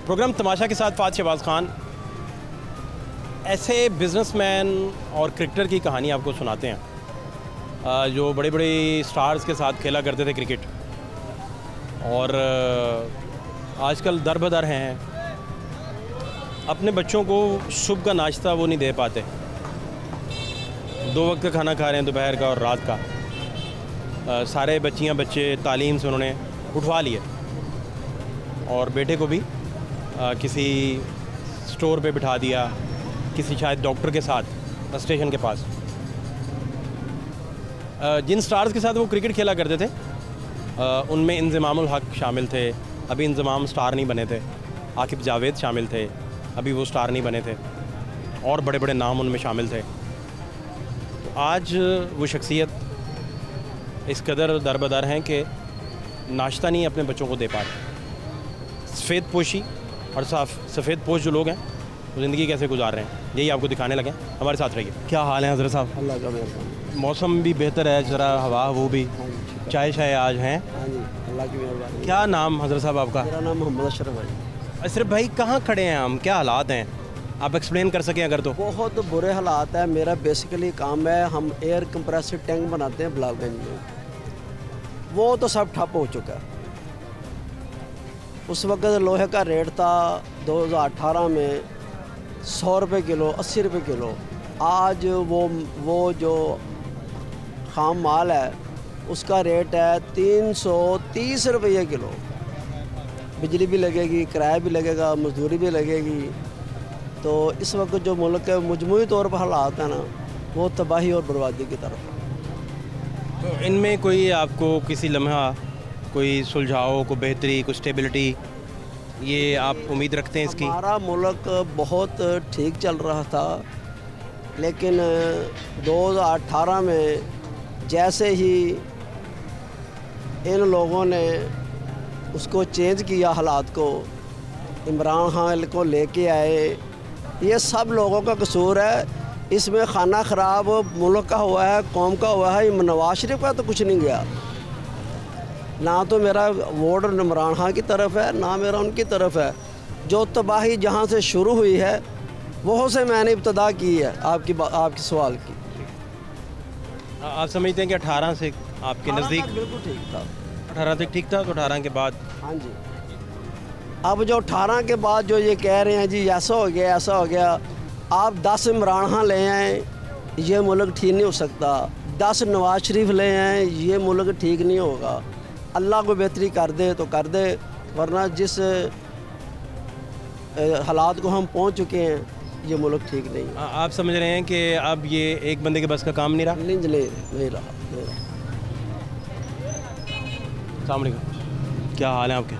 Programme तमाशा के साथ फात शहबाज खान ऐसे बिजनेसमैन और क्रिकेटर की कहानी आपको सुनाते हैं जो बड़े बड़े स्टार्स के साथ खेला करते थे क्रिकेट और आजकल दर बदर हैं, अपने बच्चों को सुबह का नाश्ता वो नहीं दे पाते, 2 वक्त का खाना खा रहे हैं, दोपहर का और रात का। सारे बच्चे तालीम से उन्होंने उठवा लिए और बेटे को भी किसी स्टोर पे बिठा दिया, किसी शायद डॉक्टर के साथ स्टेशन के पास। जिन स्टार्स के साथ वो क्रिकेट खेला करते थे उनमें इंज़मामुल हक शामिल थे, अभी इंज़माम स्टार नहीं बने थे। आकिब जावेद शामिल थे, अभी वो स्टार नहीं बने थे, और बड़े बड़े नाम उनमें शामिल थे। तो आज वो शख्सियत इस कदर दरबदर हैं कि नाश्ता नहीं अपने बच्चों को दे पा रहे। सफ़ेद पोशी और सफ़ेद पोश जो लोग हैं वो ज़िंदगी कैसे गुजार रहे हैं, यही आपको दिखाने लगे। हमारे साथ रहिए। क्या हाल है हज़रत साहब? अल्लाह का मेहरबानी। मौसम भी बेहतर है, ज़रा हवा वो भी, चाय शाय आज हैं। हाँ जी, अल्लाह की मेहरबानी। क्या नाम हज़रत साहब आपका? मेरा नाम मोहम्मद अशरफ भाई। अशरफ भाई, कहाँ खड़े हैं हम, क्या हालात हैं, आप एक्सप्लेन कर सकें अगर तो। बहुत बुरे हालात है। मेरा बेसिकली काम है, हम एयर कंप्रेसर टैंक बनाते हैं बिलावलगंज में, वो तो सब ठप हो चुका है। उस वक्त लोहे का रेट था 2018 में 100 रुपये किलो, 80 रुपये किलो। आज वो जो खाम माल है उसका रेट है 330 रुपये किलो। बिजली भी लगेगी, किराया भी लगेगा, मजदूरी भी लगेगी। तो इस वक्त जो मुल्क के मजमूई तौर पर हालात हैं ना, वो तबाही और बर्बादी की तरफ है। तो इनमें कोई आपको किसी लम्हा कोई सुलझाव, कोई बेहतरी, कोई स्टेबिलिटी, ये आप उम्मीद रखते हैं इसकी? हमारा मुल्क बहुत ठीक चल रहा था, लेकिन 2018 में जैसे ही इन लोगों ने उसको चेंज किया, हालात को, इमरान खान को लेके आए, ये सब लोगों का कसूर है। इसमें खाना ख़राब मुल्क का हुआ है, कौम का हुआ है। नवाज शरीफ का तो कुछ नहीं गया, ना तो मेरा वोट इमरान खान की तरफ है, ना मेरा उनकी तरफ है। जो तबाही जहाँ से शुरू हुई है वहाँ से मैंने इब्तदा की है। आपकी सवाल की आप समझते हैं कि 18 से आपके नज़दीक बिल्कुल ठीक था? 18 तक ठीक था, तो 18 के बाद? हाँ जी। अब जो 18 के बाद जो ये कह रहे हैं जी ऐसा हो गया, ऐसा हो गया, आप 10 इमरान खान ले आएँ, ये मुल्क ठीक नहीं हो सकता। 10 नवाज शरीफ ले आएँ, ये मुल्क ठीक नहीं होगा। अल्लाह को बेहतरी कर दे तो कर दे, वरना जिस हालात को हम पहुंच चुके हैं, ये मुल्क ठीक नहीं है। आप समझ रहे हैं कि अब ये एक बंदे के बस का काम नहीं रहा? नहीं रहा। अस्सलाम वालेकुम, क्या हाल है आपके?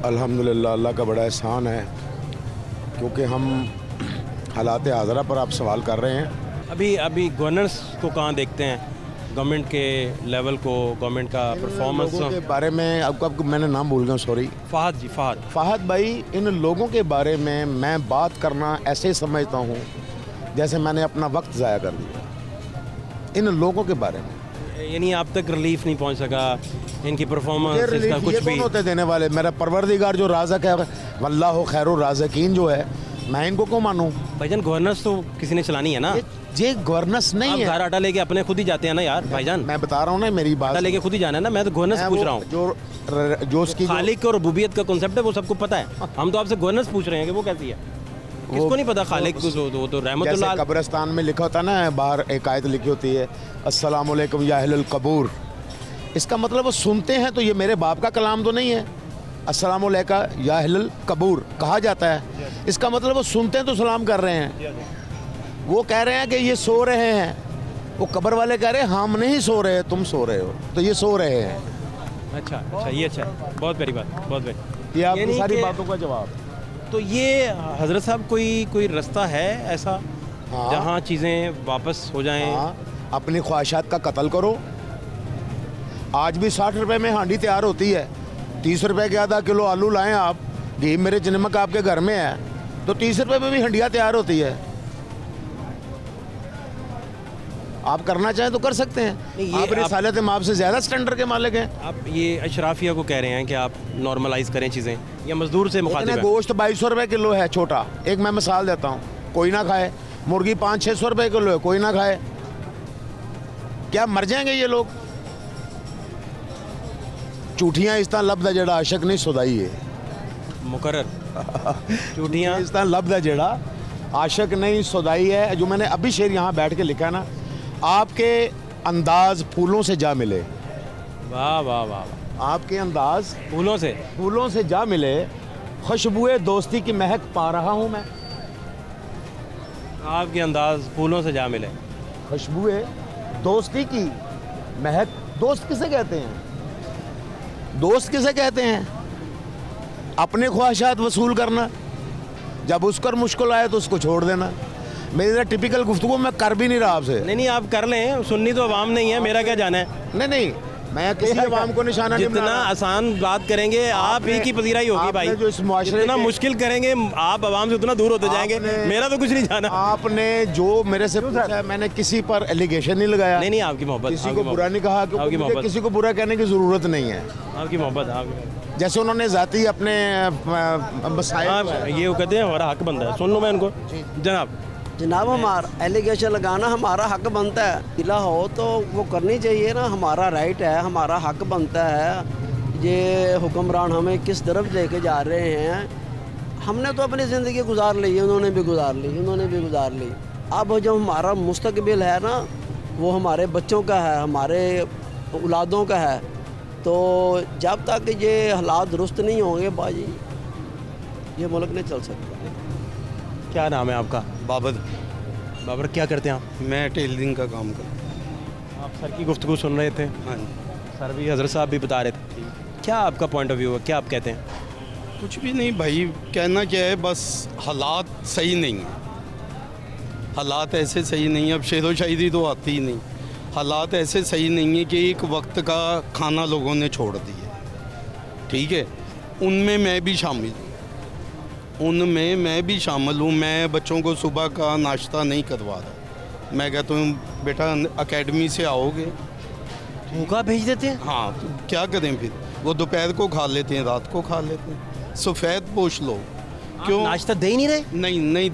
अल्हम्दुलिल्लाह, अल्लाह का बड़ा एहसान है, क्योंकि हम हालात हाज़रा पर आप सवाल कर रहे हैं। अभी गवर्नेंस को कहाँ देखते हैं, गवर्नमेंट के लेवल को, गवर्नमेंट का परफॉर्मेंस के बारे में? आपको मैंने नाम भूल गया, सॉरी। फ़हद भाई, इन लोगों के बारे में मैं बात करना ऐसे समझता हूँ जैसे मैंने अपना वक्त ज़ाया कर दिया। इन लोगों के बारे में यानी आप तक रिलीफ नहीं पहुंच सका, इनकी परफॉर्मेंस, इसका कुछ भी होते देने वाले। मेरा परवरदिगार जो राज़िक है, वल्लाहु खैरुर राज़िकीन जो है, मैं इनको क्यों मानूं? भाईजान, गवर्नेंस तो किसी ने चलानी है ना। ये गवर्नेंस नहीं है। घर आटा लेके अपने खुद ही जाते हैं ना यार भाईजान। मैं बता रहा हूँ ना, मेरी बात लेके खुद ही जाना है ना। मैं तो गवर्नेंस पूछ रहा हूँ। जो उसकी खालिक और रुबूबियत का कॉन्सेप्ट है वो सबको पता है। हम तो आपसे गवर्नेंस पूछ रहे हैं कि वो कैसी है। किसको नहीं पता खालिक को? तो रहमतुल्लाह। कब्रिस्तान में लिखा होता है ना, बाहर एक आयत लिखी होती है, अस्सलामु अलैकुम या अहलल कबूर। इसका मतलब वो सुनते हैं, तो ये मेरे बाप का कलाम तो नहीं है। अस्सलामु अलैका या अहलल कबूर कहा जाता है, इसका मतलब वो सुनते हैं तो सलाम कर रहे हैं। वो कह रहे हैं कि ये सो रहे हैं, वो कब्र वाले कह रहे हैं हम नहीं सो रहे, तुम सो रहे हो, तो ये सो रहे हैं। अच्छा, ये अच्छा है, बहुत बड़ी बात, बहुत बड़ी। ये आपकी सारी बातों का जवाब। तो ये हज़रत साहब कोई रास्ता है ऐसा जहाँ चीज़ें वापस हो जाएं? अपनी ख्वाहिशात का कत्ल करो। आज भी 60 रुपये में हांडी तैयार होती है, 30 रुपये के आधा किलो आलू लाएं आप, घी मेरे नमक आपके घर में है, तो 30 रुपये में भी हंडिया तैयार होती है। आप करना चाहें तो कर सकते हैं। नहीं, ये आप रिसालत माप से ज़्यादा स्टैंडर्ड के मालिक हैं। आप ये अशराफिया को कह रहे हैं कि आप नॉर्मलाइज करें चीज़ें, या मजदूर से मुखातिब इतना है? गोश्त 2200 रुपये किलो है छोटा, एक मैं मिसाल देता हूँ, कोई ना खाए। मुर्गी 500-600 रुपये किलो है, कोई ना खाए। क्या मर जाएंगे ये लोग? झूठियाँ इस तरह लफ्ज़ है जेड़ा आशक नहीं सुदाई है। मुकर्रर चूटियाँ इस तरह लफ्ज़ है जेड़ा आशक नहीं सुदाई है। जो मैंने अभी शेर यहाँ बैठ के लिखा है ना, आपके अंदाज फूलों से जा मिले। वाह वाह वाह वाह। आपके अंदाज फूलों से जा मिले, खुशबुए दोस्ती की महक पा रहा हूँ मैं। आपके अंदाज फूलों से जा मिले। खुशबुए दोस्ती की महक। दोस्त किसे कहते हैं? दोस्त किसे कहते हैं? अपने ख्वाहिशात वसूल करना, जब उस पर मुश्किल आए तो उसको छोड़ देना। मेरी टिपिकल गुफ्तगू मैं कर भी नहीं रहा आपसे। नहीं आप कर लें, सुननी तो आवाम नहीं है, मेरा क्या जाना है। नहीं मैं किसी अवाम को निशाना नहीं बना जितना रहा। आसान बात करेंगे आप ही की पजीराई होगी भाई। आपने जो इस मुआशरे जितना के- मुश्किल करेंगे आप आवाम से उतना दूर होते जाएंगे। मेरा तो कुछ नहीं जाना। आपने जो मेरे से पूछा है, मैंने किसी पर एलिगेशन नहीं लगाया। नहीं आपकी मोहब्बत, किसी आपकी को बुरा नहीं कहा, आपकी क्योंकि मुझे मोहब्बत, किसी को बुरा कहने की ज़रूरत नहीं है। आपकी मोहब्बत। जैसे उन्होंने ज़ाती अपने मसाइल हाँ ये वो कहते हैं हमारा हक बनता है। सुन लो मैं इनको। जनाब हमारा एलिगेशन लगाना हमारा हक बनता है। गिला हो तो वो करनी चाहिए ना, हमारा राइट है, हमारा हक बनता है। ये हुक्मरान हमें किस तरफ लेके जा रहे हैं, हमने तो अपनी ज़िंदगी गुजार ली है, उन्होंने भी गुजार ली। अब जो हमारा मुस्तकबिल है ना, वो हमारे बच्चों का है, हमारे औलादों का है। तो जब तक ये हालात दुरुस्त नहीं होंगे बाजी, ये मुल्क नहीं चल सकता। क्या नाम है आपका? बाबर क्या करते हैं आप? मैं टेलरिंग का काम करता हूँ। आप सर की गुफ्तगू सुन रहे थे, हाँ जी। सर भी हजरत साहब भी बता रहे थे। क्या आपका पॉइंट ऑफ व्यू है, क्या आप कहते हैं? कुछ भी नहीं भाई, कहना क्या है, बस हालात सही नहीं है। हालात ऐसे सही नहीं है, अब शेर व शायरी तो आती ही नहीं। हालात ऐसे सही नहीं है कि एक वक्त का खाना लोगों ने छोड़ दिया, ठीक है। उनमें मैं भी शामिल हूँ, मैं बच्चों को सुबह का नाश्ता नहीं करवा रहा। मैं कहता हूँ बेटा एकेडमी से आओगे, भूखा भेज देते हैं। हाँ तो क्या करें फिर? वो दोपहर को खा लेते हैं, रात को खा लेते हैं। सफ़ेद पोश लो। क्यों नाश्ता दे ही नहीं रहे? नहीं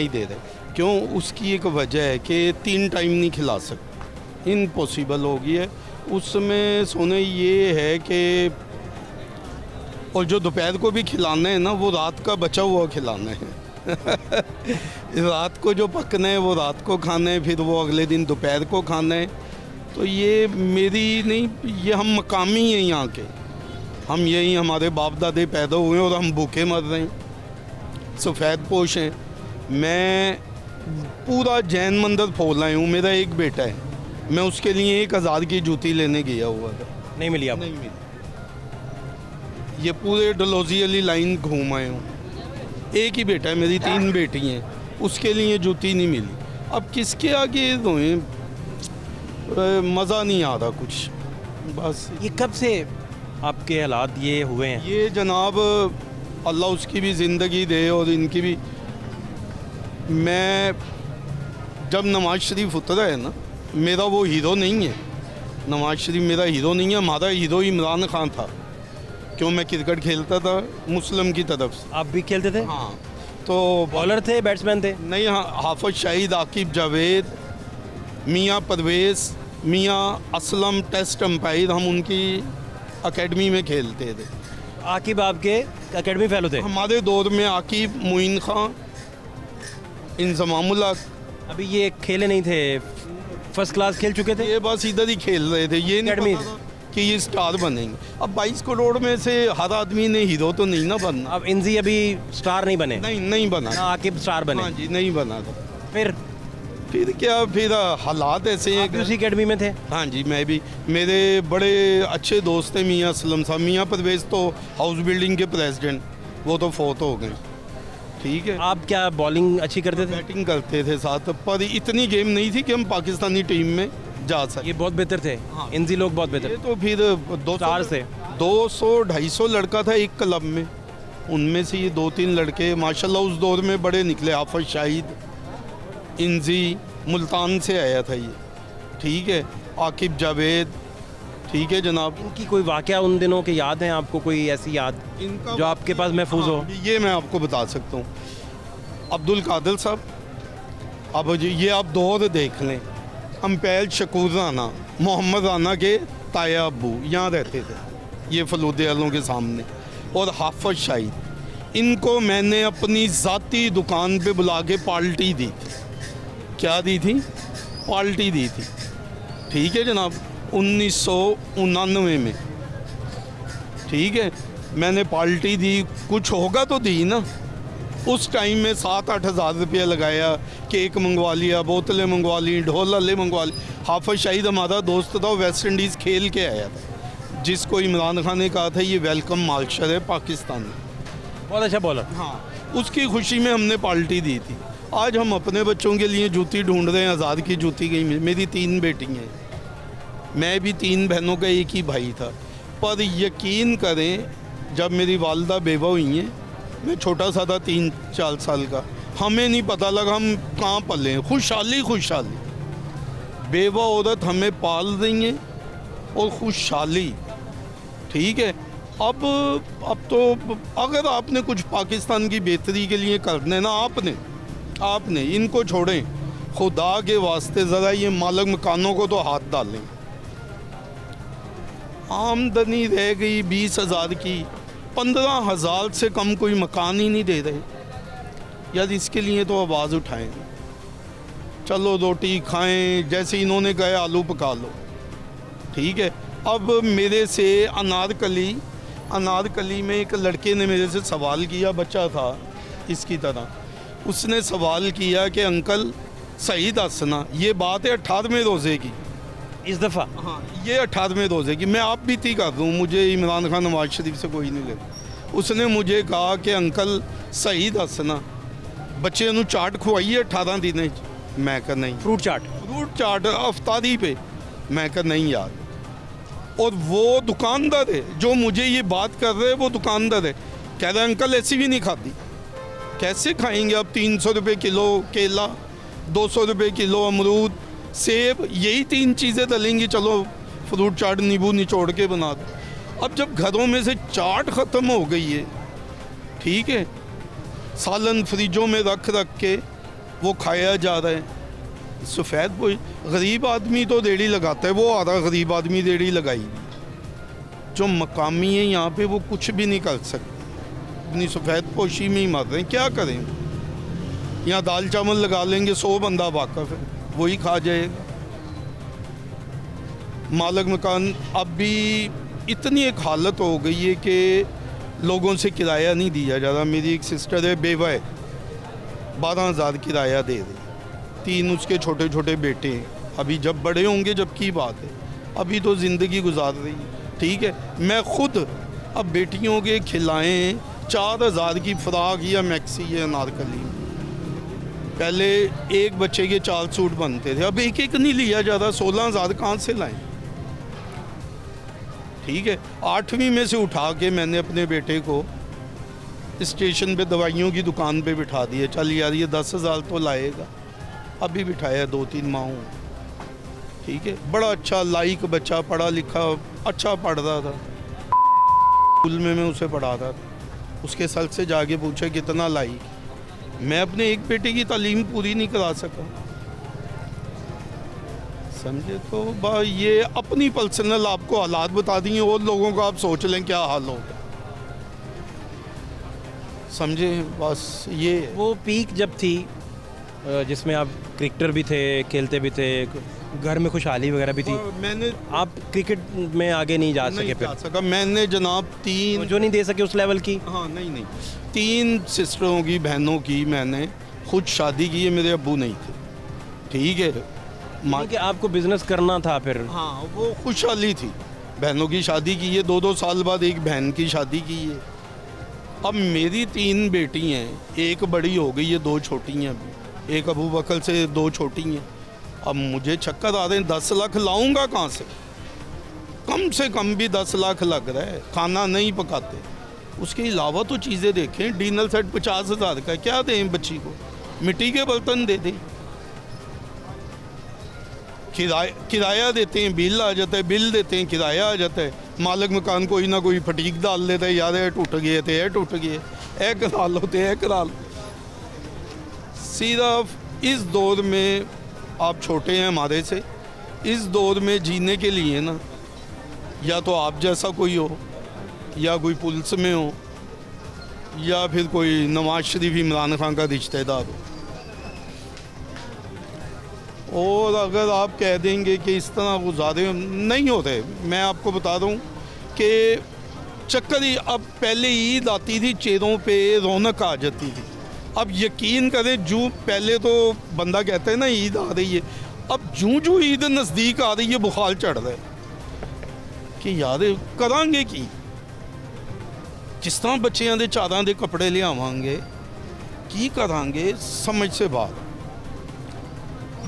दे रहे। क्यों? उसकी एक वजह है कि 3 टाइम नहीं खिला सकते, इम्पॉसिबल हो गई है। उसमें सोने ये है कि और जो दोपहर को भी खिलाना है ना, वो रात का बचा हुआ खिलाना है। रात को जो पकना है वो रात को खाना है, फिर वो अगले दिन दोपहर को खाना है। तो ये मेरी नहीं, ये हम मकामी हैं यहाँ के, हम यही हमारे बाप दादे पैदा हुए हैं और हम भूखे मर रहे हैं, सफ़ेद पोश हैं। मैं पूरा जैन मंदिर फोल आया हूँ, मेरा एक बेटा है, मैं उसके लिए 1000 की जूती लेने गया हुआ था, नहीं मिली आपको? नहीं मिली। ये पूरे डलोजी वाली लाइन घूम आए हूँ। एक ही बेटा है, मेरी 3 बेटी हैं, उसके लिए जूती नहीं मिली। अब किसके आगे रोएं, मज़ा नहीं आ रहा कुछ, बस। ये कब से आपके हालात ये हुए हैं? ये जनाब अल्लाह उसकी भी ज़िंदगी दे और इनकी भी। मैं जब नवाज शरीफ उतरा है ना, मेरा वो हीरो नहीं है, नवाज शरीफ मेरा हीरो नहीं है, हमारा हीरो इमरान खान था। क्यों? मैं क्रिकेट खेलता था मुस्लिम की तरफ से। आप भी खेलते थे? हाँ। तो बॉलर थे, बैट्समैन थे? नहीं, हाँ, हाफिज शाहिद, आकिब जावेद, मियाँ परवेज़, मियाँ असलम टेस्ट अंपायर, हम उनकी एकेडमी में खेलते थे। आकिब आपके एकेडमी फेलो थे? हमारे दौर में आकिब, मोइन खां, इंजमामुल हक। अभी ये खेले नहीं थे, फर्स्ट क्लास खेल चुके थे? ये बस इधर ही खेल रहे थे, ये नहीं Academy पता था कि ये स्टार बनेंगे। अब 22 करोड़ में से हर आदमी ने हीरो तो नहीं ना बनना। अब इंजी अभी स्टार नहीं बने? नहीं बना। ना आकिब स्टार बने? हाँ जी, नहीं बना था। फिर क्या, फिर हालात ऐसे हैं आप भी उसी एकेडमी में थे? हाँ जी, मैं भी। मेरे बड़े अच्छे दोस्त हैं मियाँ असलम साहब। मियाँ परवेज़ तो हाउस बिल्डिंग के प्रेसिडेंट, वो तो फोत हो गए, ठीक है। आप क्या बॉलिंग अच्छी करते थे? बैटिंग करते थे साथ, पर इतनी गेम नहीं थी कि हम पाकिस्तानी टीम में जा सके। ये बहुत बेहतर थे। हाँ। इंजी लोग बहुत बेहतर ये तो फिर 200-250 लड़का था एक क्लब में, उनमें से ये 2-3 लड़के माशाल्लाह उस दौर में बड़े निकले। हाफिज शाहिद, इंजी, मुल्तान से आया था ये, ठीक है। आकिब जावेद, ठीक है जनाब। इनकी कोई वाकया उन दिनों के याद हैं आपको, कोई ऐसी याद इनका जो आपके पास महफूज हो? हाँ, ये मैं आपको बता सकता हूँ। अब्दुल कादिर साहब, अब ये आप दौर देख लें। अम्पैल शकूर राना, मोहम्मद राना के ताया अब्बू यहाँ रहते थे, ये फलूदे वालों के सामने। और हाफिज शाहिद, इनको मैंने अपनी ज़ाती दुकान पे बुला के पार्टी दी थी। क्या दी थी? पार्टी दी थी, ठीक है जनाब, 1999 में, ठीक है। मैंने पार्टी दी, कुछ होगा तो दी ना। उस टाइम में 7-8 हज़ार रुपया लगाया, केक मंगवा लिया, बोतलें मंगवा ली, ढोल हल्ले मंगवा ली। हाफिज शाहिद हमारा दोस्त था, वेस्ट इंडीज़ खेल के आया था, जिसको इमरान खान ने कहा था ये वेलकम मार्शल है पाकिस्तान में, बहुत अच्छा बॉलर। हाँ, उसकी खुशी में हमने पार्टी दी थी। आज हम अपने बच्चों के लिए जूती ढूंढ रहे हैं, आज़ाद की जूती गई। मेरी 3 बेटी हैं, मैं भी 3 बहनों का एक ही भाई था। पर यकीन करें, जब मेरी वालदा बेवा हुई हैं, मैं छोटा सा था, 3-4 साल का, हमें नहीं पता लगा हम कहाँ पले हैं। खुशहाली खुशहाली, बेवा औरत हमें पाल रही हैं और खुशहाली, ठीक है। अब तो अगर आपने कुछ पाकिस्तान की बेहतरी के लिए करना है ना, आपने इनको छोड़ें, खुदा के वास्ते ज़रा ये मालिक मकानों को तो हाथ डालें। आमदनी रह गई 20,000 की, 15,000 से कम कोई मकान ही नहीं दे रहे यार। इसके लिए तो आवाज़ उठाएं, चलो रोटी खाएं, जैसे इन्होंने कहे आलू पका लो, ठीक है। अब मेरे से अनारकली में एक लड़के ने मेरे से सवाल किया, बच्चा था इसकी तरह, उसने सवाल किया कि अंकल सही दसना, ये बात है 18वें रोज़े की इस दफ़ा। हाँ, ये 18वें रोज़े की, मैं आप बीती कर दूँ, मुझे इमरान खान नवाज शरीफ से कोई नहीं लगा। उसने मुझे कहा कि अंकल सही दसना, बच्चे नू चाट खुआई है 18 दिन? मैं कहा नहीं। फ्रूट चाट अफ्तारी पे? मैं कहा नहीं यार। और वो दुकानदार है जो मुझे ये बात कर रहे हैं, वो दुकानदार है, कह रहे अंकल ऐसी भी नहीं खाती। कैसे खाएंगे आप? 300 रुपये किलो केला, 200 रुपये किलो अमरूद, सेब, यही 3 चीज़ें डलेंगी, चलो फ्रूट चाट नींबू निचोड़ के बना दो। अब जब घरों में से चाट ख़त्म हो गई है, ठीक है, सालन फ्रिजों में रख के वो खाया जा रहा है। सफ़ेद पोश गरीब आदमी तो रेड़ी लगाता है, वो आधा गरीब आदमी रेड़ी लगाई। जो मकामी है यहाँ पे वो कुछ भी नहीं कर सकते, अपनी सफ़ेद पोशी में ही मर रहे हैं। क्या करें? यहाँ दाल चावल लगा लेंगे, 100 बंदा वाकफ़ है, वही खा जाएगा। मालिक मकान अब भी इतनी एक हालत हो गई है कि लोगों से किराया नहीं दिया जा रहा। मेरी एक सिस्टर है, बेवा है, 12,000 किराया दे रही, 3 उसके छोटे छोटे बेटे हैं। अभी जब बड़े होंगे जब की बात है, अभी तो ज़िंदगी गुजार रही है, ठीक है। मैं खुद अब बेटियों के खिलाएँ 4,000 की फ़्राक या मैक्सी या अनारकली, पहले एक बच्चे के 4 सूट बनते थे, अब एक नहीं लिया जाता। 16,000 कहाँ से लाएं? ठीक है। 8वीं में से उठा के मैंने अपने बेटे को स्टेशन पे दवाइयों की दुकान पे बिठा दिया, चल यार ये 10,000 तो लाएगा। अभी बिठाया 2-3 माह, ठीक है। बड़ा अच्छा लाइक बच्चा, पढ़ा लिखा, अच्छा पढ़ रहा था। स्कूल में मैं उसे पढ़ाता था, उसके सर से जाके पूछा कितना लाइक। मैं अपने एक बेटे की तालीम पूरी नहीं करा सका, समझे। तो ये अपनी पर्सनल आपको हालात बता दिए, और लोगों को आप सोच लें क्या हाल होगा, समझे। बस ये वो पीक जब थी जिसमें आप क्रिकेटर भी थे, खेलते भी थे, घर में खुशहाली वगैरह भी थी, मैंने आप क्रिकेट में आगे नहीं जा सके? जा सका मैंने जनाब 3 जो नहीं दे सके उस लेवल की। हाँ, नहीं 3 सिस्टरों की, बहनों की मैंने खुद शादी की है, मेरे अब्बू नहीं थे, ठीक है। कि आपको बिजनेस करना था फिर। हाँ, वो खुशहाली थी। बहनों की शादी की है, 2-2 साल बाद एक बहन की शादी की है। अब मेरी 3 बेटी हैं, एक बड़ी हो गई है, 2 छोटी हैं अभी, एक अबू बकर से 2 छोटी हैं। अब मुझे चक्कर आ रहे हैं, 10 लाख लाऊंगा कहाँ से? कम से कम भी 10 लाख लग रहा है, खाना नहीं पकाते। उसके अलावा तो चीज़ें देखें, डिनर सेट 50,000 का, क्या दें बच्ची को? मिट्टी के बर्तन दे दें, किराया देते हैं, बिल आ जाता है, बिल देते हैं, किराया आ जाता है। मालिक मकान कोई ना कोई फटीक डाल देता है, यार ये टूट गए थे, ये टूट गए, ये करा लो तो ये करा लो। सिर्फ इस दौर में आप छोटे हैं हमारे से, इस दौर में जीने के लिए ना या तो आप जैसा कोई हो, या कोई पुलिस में हो, या फिर कोई नवाज शरीफ इमरान खान का रिश्तेदार हो। और अगर आप कह देंगे कि इस तरह गुजारे नहीं होते, मैं आपको बता दूं कि चक्कर ही अब पहले ईद आती थी, चेहरों पे रौनक आ जाती थी। अब यकीन करें, जो पहले तो बंदा कहता है ना ईद आ रही है, अब जूं ईद नज़दीक आ रही है बुखार चढ़ रहा है कि यार करांगे की जिस तरह बच्चों के चारां के कपड़े लियावांगे की करांगे, समझ से बाहर।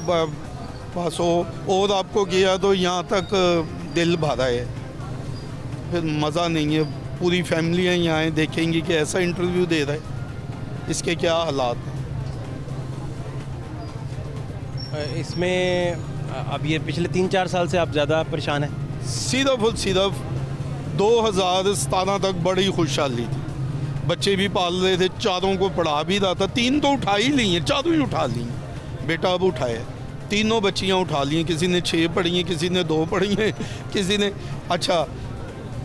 बस और आपको किया तो यहाँ तक दिल भरा है, फिर मज़ा नहीं है। पूरी फैमिलियाँ यहाँ आए देखेंगी कि ऐसा इंटरव्यू दे रहा है, इसके क्या हालात हैं। इसमें अब ये पिछले 3-4 साल से आप ज़्यादा परेशान हैं? सिर्फ और सिर्फ 2017 तक बड़ी खुशहाली थी, बच्चे भी पाल रहे थे, चारों को पढ़ा भी रहा था। 3 तो उठा ही ली हैं, चारों ही उठा ली हैं। बेटा अब उठाया, तीनों बच्चियाँ उठा ली हैं, किसी ने 6 पढ़ी हैं, किसी ने 2 पढ़ी हैं, किसी ने। अच्छा,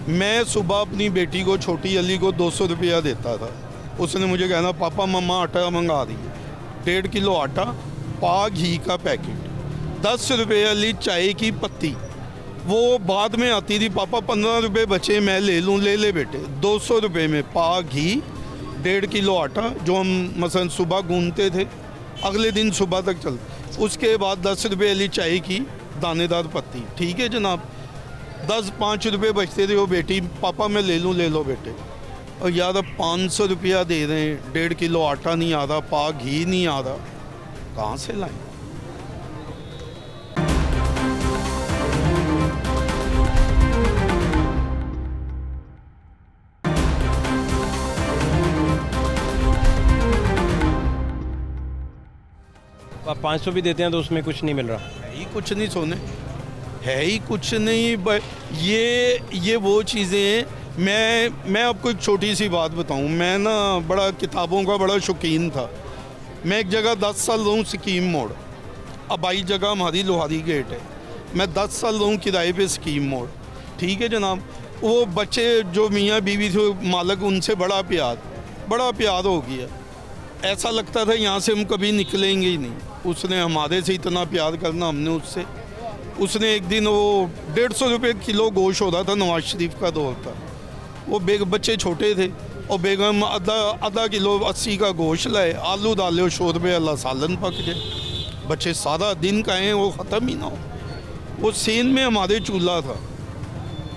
मैं सुबह अपनी बेटी को, छोटी अली को 200 रुपया देता था। उसने मुझे कहना, पापा मम्मा आटा मंगा रही है, 1.5 किलो आटा, पा घी का पैकेट, 10 रुपये अली चाय की पत्ती। वो बाद में आती थी, पापा 15 रुपये बचे मैं ले लूँ, ले ले बेटे। 200 रुपये में पा घी, 1.5 किलो आटा, जो हम मसलन सुबह गूंदते थे, अगले दिन सुबह तक चलता। उसके बाद 10 रुपये वाली चाय की दानेदार पत्ती। ठीक है जनाब, 5 रुपये बचते थे। वो बेटी, पापा मैं ले लूँ, ले लो बेटे। और यार अब 500 रुपया दे रहे हैं, 1.5 किलो आटा नहीं आ रहा, पा घी नहीं आ रहा, कहाँ से लाएं? आप 500 भी देते हैं तो उसमें कुछ नहीं मिल रहा? है ही कुछ नहीं सोने, है ही कुछ नहीं। ये वो चीज़ें हैं। मैं आपको एक छोटी सी बात बताऊं, मैं ना बड़ा किताबों का बड़ा शौकीन था। मैं एक जगह 10 साल रहूँ स्कीम मोड़, अब आई जगह हमारी लोहारी गेट है, मैं 10 साल रहूँ किराए पे स्कीम मोड़। ठीक है जनाब, वो बच्चे जो मियाँ बीवी थे, मालिक, उनसे बड़ा प्यार हो गया। ऐसा लगता था यहाँ से हम कभी निकलेंगे ही नहीं। उसने हमारे से इतना प्यार करना, हमने उससे। उसने एक दिन, वो 150 रुपये किलो गोश्त हो रहा था, नवाज शरीफ का दौर था, वो बच्चे छोटे थे, और बेगम आधा किलो 80 का गोश्त लाए, आलू डाले, शोरबे अल्लाह सालन पक जाए। बच्चे सारा दिन खाएँ, वो ख़त्म ही ना हो। वो सेन में हमारे चूल्हा था,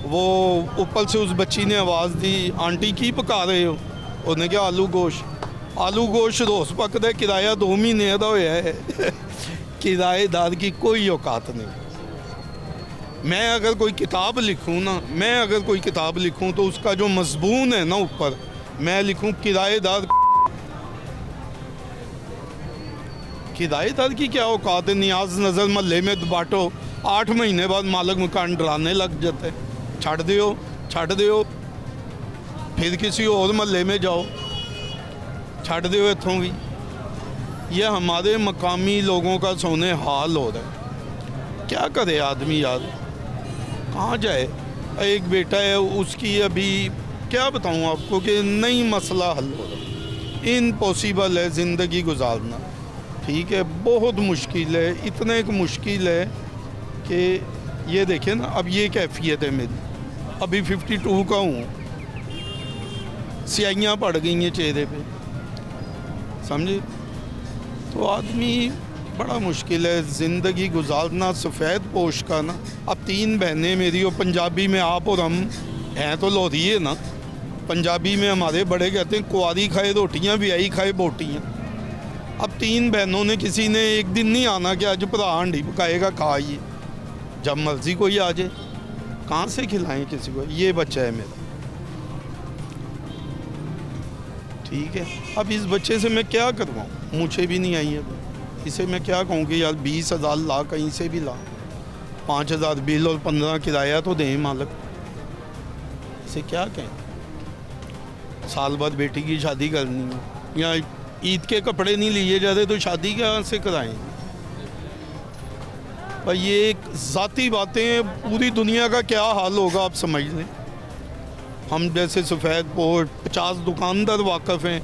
वो ऊपर से उस बच्ची ने आवाज़ दी, आंटी की पका रहे हो? उन्हें क्या, आलू गोश्त रोज़ पकदा, किराया 2 महीने का होया है। किराएदार की कोई औकात नहीं। मैं अगर कोई किताब लिखूँ तो उसका जो मजमून है ना, ऊपर मैं लिखूँ किराएदार की क्या औकात है। नियाज नज़र महल्ले में बांटो, 8 महीने बाद मालिक मकान डराने लग जाते, छड़ दियो, फिर किसी और महल्ले में जाओ, छड़ दियो इतों भी। यह हमारे मकामी लोगों का सोने हाल हो रहा है। क्या करे आदमी यार, कहाँ जाए? एक बेटा है, उसकी अभी क्या बताऊँ आपको कि नहीं मसला हल हो रहा। इम्पॉसिबल है ज़िंदगी गुजारना। ठीक है, बहुत मुश्किल है, इतना एक मुश्किल है कि ये देखें ना, अब ये कैफियत है मेरी, अभी 52 का हूँ, स्याहियाँ पड़ गई हैं चेहरे पे, समझे? तो आदमी बड़ा मुश्किल है ज़िंदगी गुजारना। सफ़ेद पोश का ना, अब 3 बहनें मेरी, और पंजाबी में आप और हम हैं तो लोधी है ना। पंजाबी में हमारे बड़े कहते हैं, कुआरी खाए रोटियाँ, ब्याही खाए बोटियाँ। अब 3 बहनों ने, किसी ने एक दिन नहीं आना कि आज भरा हांडी पकाएगा, खाइए, जब मर्जी कोई आ जाए, कहाँ से खिलाएं किसी को? ये बच्चा है मेरा। ठीक है, अब इस बच्चे से मैं क्या करवाऊँ? मुझे भी नहीं आई है, इसे मैं क्या कहूँ कि यार 20,000 ला, कहीं से भी ला, 5,000 बिल और 15 किराया तो दें मालिक, इसे क्या कहें। साल बाद बेटी की शादी करनी है या ईद के कपड़े नहीं लिए जाते तो शादी कहाँ से कराएं। पर ये एक ज़ाती बातें हैं, पूरी दुनिया का क्या हाल होगा आप समझ लें। हम जैसे सफ़ेद पोर्ट 50 दुकानदार वाकफ़ हैं,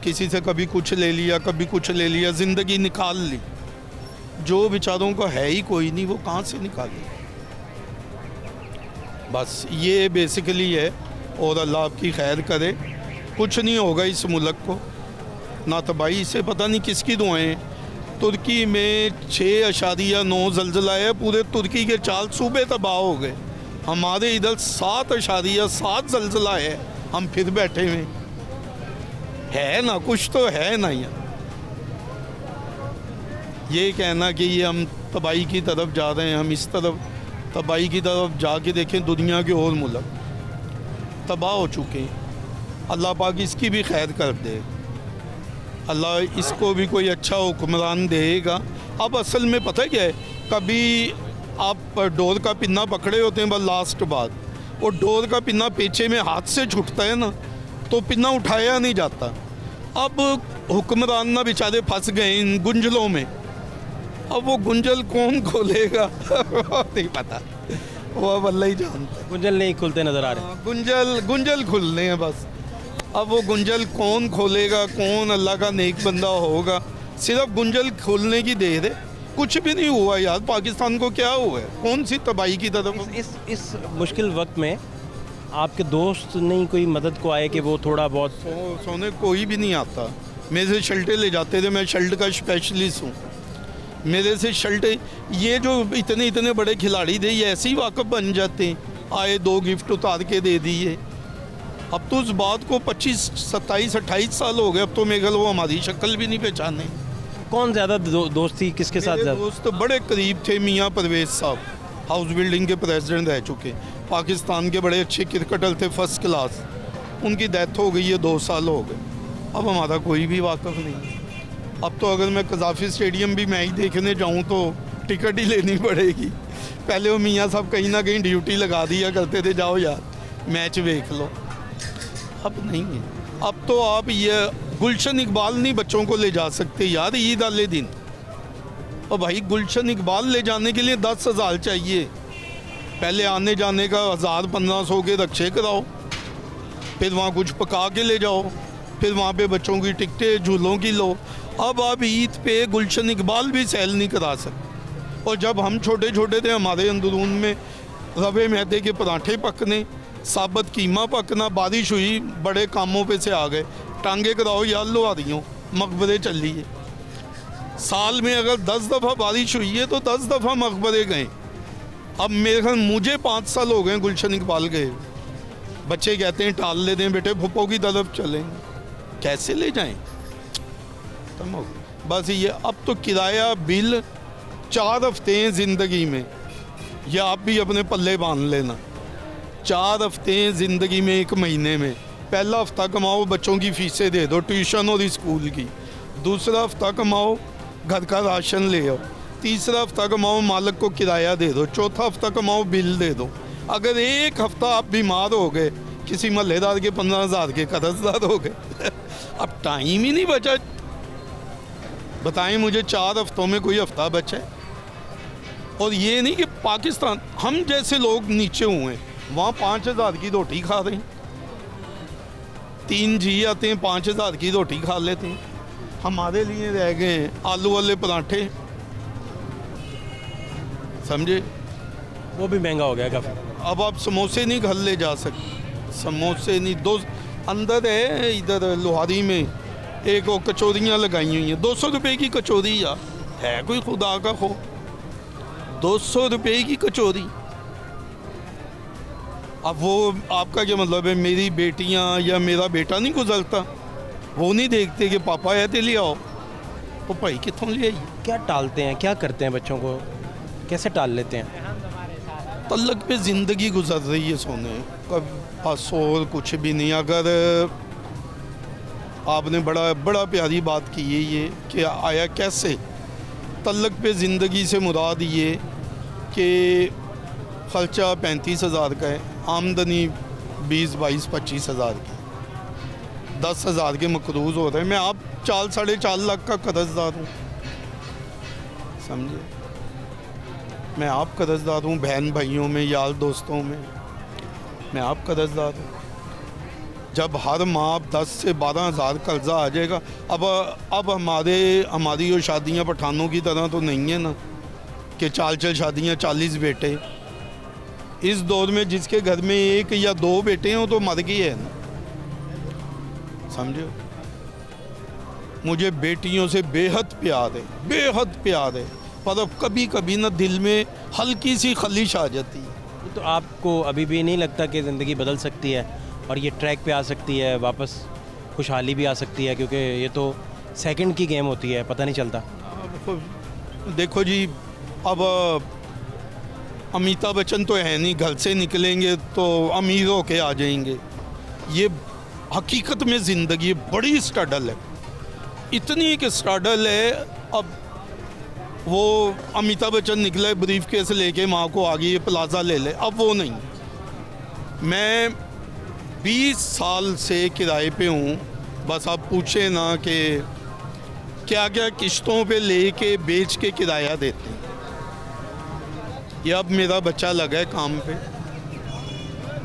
किसी से कभी कुछ ले लिया कभी कुछ ले लिया, ज़िंदगी निकाल ली। जो बेचारों को है ही कोई नहीं वो कहाँ से निकाले। बस ये बेसिकली है, और अल्लाह आपकी खैर करे। कुछ नहीं होगा इस मुल्क को, ना तबाही से पता नहीं किसकी दुआएं। तुर्की में 6.9 ज़लज़ला है, पूरे तुर्की के 4 सूबे तबाह हो गए। हमारे इधर 7.7 ज़लज़ला है, हम फिर बैठे हुए है ना, कुछ तो है ना। ये कहना कि ये हम तबाही की तरफ जा रहे हैं, हम इस तरफ तबाही की तरफ जाके देखें, दुनिया के और मुल्क तबाह हो चुके हैं। अल्लाह पाक इसकी भी खैर कर दे, अल्लाह इसको भी कोई अच्छा हुक्मरान देगा। अब असल में पता क्या है, कभी आप डोर का पिन्ना पकड़े होते हैं बस लास्ट बात, और डोर का पिन्ना पीछे में हाथ से छूटता है ना, तो पिन्ना उठाया नहीं जाता। अब हुक्मरान ना बेचारे फंस गए इन गुंजलों में, अब वो गुंजल कौन खोलेगा नहीं पता, वो अब अल्लाह ही जानता है। गुंजल नहीं खुलते नज़र आ रहे। गुंजल खुलने हैं बस। अब वो गुंजल कौन खोलेगा, कौन अल्लाह का नेक बंदा होगा। सिर्फ गुंजल खोलने की देर है, कुछ भी नहीं हुआ यार। पाकिस्तान को क्या हुआ है, कौन सी तबाही की तरफ। इस मुश्किल वक्त में आपके दोस्त नहीं कोई मदद को आए कि वो थोड़ा बहुत सोने कोई भी नहीं आता। मेरे से शल्टे ले जाते थे, मैं शल्ट का स्पेशलिस्ट हूँ। मेरे से शल्टे, ये जो इतने बड़े खिलाड़ी थे ये ऐसे ही वाकफ बन जाते हैं। आए 2 गिफ्ट उतार के दे दिए। अब तो उस बात को 25, 27, 28 साल हो गए, अब तो मेरे ख्याल वो हमारी शक्ल भी नहीं पहचाने। कौन ज़्यादा दोस्ती किसके साथ ज़्यादा? दोस्त बड़े करीब थे, मियाँ परवेज़ साहब हाउस बिल्डिंग के प्रेसिडेंट रह चुके, पाकिस्तान के बड़े अच्छे क्रिकेटर थे, फर्स्ट क्लास। उनकी डेथ हो गई है, 2 साल हो गए। अब हमारा कोई भी वाकफ़ नहीं। अब तो अगर मैं कज़ाफ़ी स्टेडियम भी मैच देखने जाऊं तो टिकट ही लेनी पड़ेगी। पहले वो मियाँ साहब कहीं ना कहीं ड्यूटी लगा दिया करते थे, जाओ यार मैच देख लो। अब नहीं है। अब तो आप ये गुलशन इकबाल नहीं बच्चों को ले जा सकते यार ईद वाले दिन। और भाई गुलशन इकबाल ले जाने के लिए 10,000 चाहिए। पहले आने जाने का 1,000-1,500 के रक्शे कराओ, फिर वहाँ कुछ पका के ले जाओ, फिर वहाँ पे बच्चों की टिकटें झूलों की लो। अब आप ईद पे गुलशन इकबाल भी सेल नहीं करा सकते। और जब हम छोटे छोटे थे, हमारे अंदरून में रवे मैदे के पराठे पकने, साबत कीमा पकना, बारिश हुई बड़े कामों पे से आ गए, टांगे कराओ यार लो आ रही हो, मकबरे चल रही है। साल में अगर 10 दफ़ा बारिश हुई है तो 10 दफ़ा मकबरे गए। अब मेरे ख्याल मुझे 5 साल हो गए गुलशन इकबाल गए। बच्चे कहते हैं टाल लेते हैं, बेटे फुप्पो की तरफ चलें, कैसे ले जाएं। बस ये अब तो किराया बिल 4 हफ्ते हैं ज़िंदगी में, या आप भी अपने पल्ले बांध लेना। 4 हफ्ते हैं ज़िंदगी में, 1 महीने में। पहला हफ्ता कमाओ, बच्चों की फीसें दे दो, ट्यूशन और स्कूल की। दूसरा हफ्ता कमाओ, घर का राशन ले आओ। तीसरा हफ्ता कमाओ, मालिक को किराया दे दो। चौथा हफ्ता कमाओ, बिल दे दो। अगर एक हफ्ता आप बीमार हो गए, किसी महल्लेदार के 15,000 के कर्जदार हो गए अब टाइम ही नहीं बचा। बताएं मुझे 4 हफ्तों में कोई हफ्ता बचा है? और ये नहीं कि पाकिस्तान हम जैसे लोग नीचे हुए हैं, वहाँ 5,000 की रोटी खा रहे हैं। 3 जी आते हैं, 5,000 की रोटी खा लेते हैं। हमारे लिए रह गए हैं आलू वाले पराठे, समझे? वो भी महंगा हो गया काफ़ी। अब आप समोसे नहीं घर ले जा सकते, समोसे नहीं। 2 अंदर है इधर लोहारी में एक वो कचौरियाँ लगाई हुई हैं, 200 रुपये की कचौरी। यार है कोई खुदा का खो, 200 रुपये की कचौरी। अब वो आपका क्या मतलब है? मेरी बेटियाँ या मेरा बेटा नहीं गुजरता, वो नहीं देखते कि पापा है तो ले आओ, वो भाई कितों ले आई। क्या टालते हैं, क्या करते हैं बच्चों को, कैसे टाल लेते हैं? तलक पे ज़िंदगी गुजर रही है सोने, कब बस और कुछ भी नहीं। अगर आपने बड़ा प्यारी बात की है ये कि आया कैसे, तलक पे ज़िंदगी से मुराद ये कि खर्चा 35,000 का है, आमदनी 20-22-25 हज़ार की, 10,000 के मकरूज हो रहे हैं। मैं आप 4-4.5 लाख का कर्जदार हूँ, समझे। मैं आप कर्जदार हूँ, बहन भाइयों में, यार दोस्तों में मैं आप कर्जदार हूँ। जब हर माह 10 से 12 हज़ार कर्जा आ जाएगा, अब हमारी जो शादियाँ पठानों की तरह तो नहीं है ना कि 4 शादियाँ 40 बेटे। इस दौर में जिसके घर में 1 या 2 बेटे हैं वो तो मर गई है ना, समझो। मुझे बेटियों से बेहद प्यार है, बेहद प्यार है, पर अब कभी कभी ना दिल में हल्की सी खलिश आ जाती है। तो आपको अभी भी नहीं लगता कि ज़िंदगी बदल सकती है और ये ट्रैक पे आ सकती है, वापस खुशहाली भी आ सकती है? क्योंकि ये तो सेकंड की गेम होती है, पता नहीं चलता। अब देखो जी, अब अमिताभ बच्चन तो है नहीं, घर से निकलेंगे तो अमीर होके आ जाएंगे। ये हकीकत में ज़िंदगी बड़ी स्ट्रगल है, इतनी एक स्ट्रगल है। अब वो अमिताभ बच्चन निकले ब्रीफ केस लेके माँ को आ गई, ये प्लाजा ले ले, अब वो नहीं। मैं 20 साल से किराए पे हूँ, बस आप पूछे ना कि क्या क्या किश्तों पे लेके बेच के किराया देते हैं। ये अब मेरा बच्चा लगा है काम पे,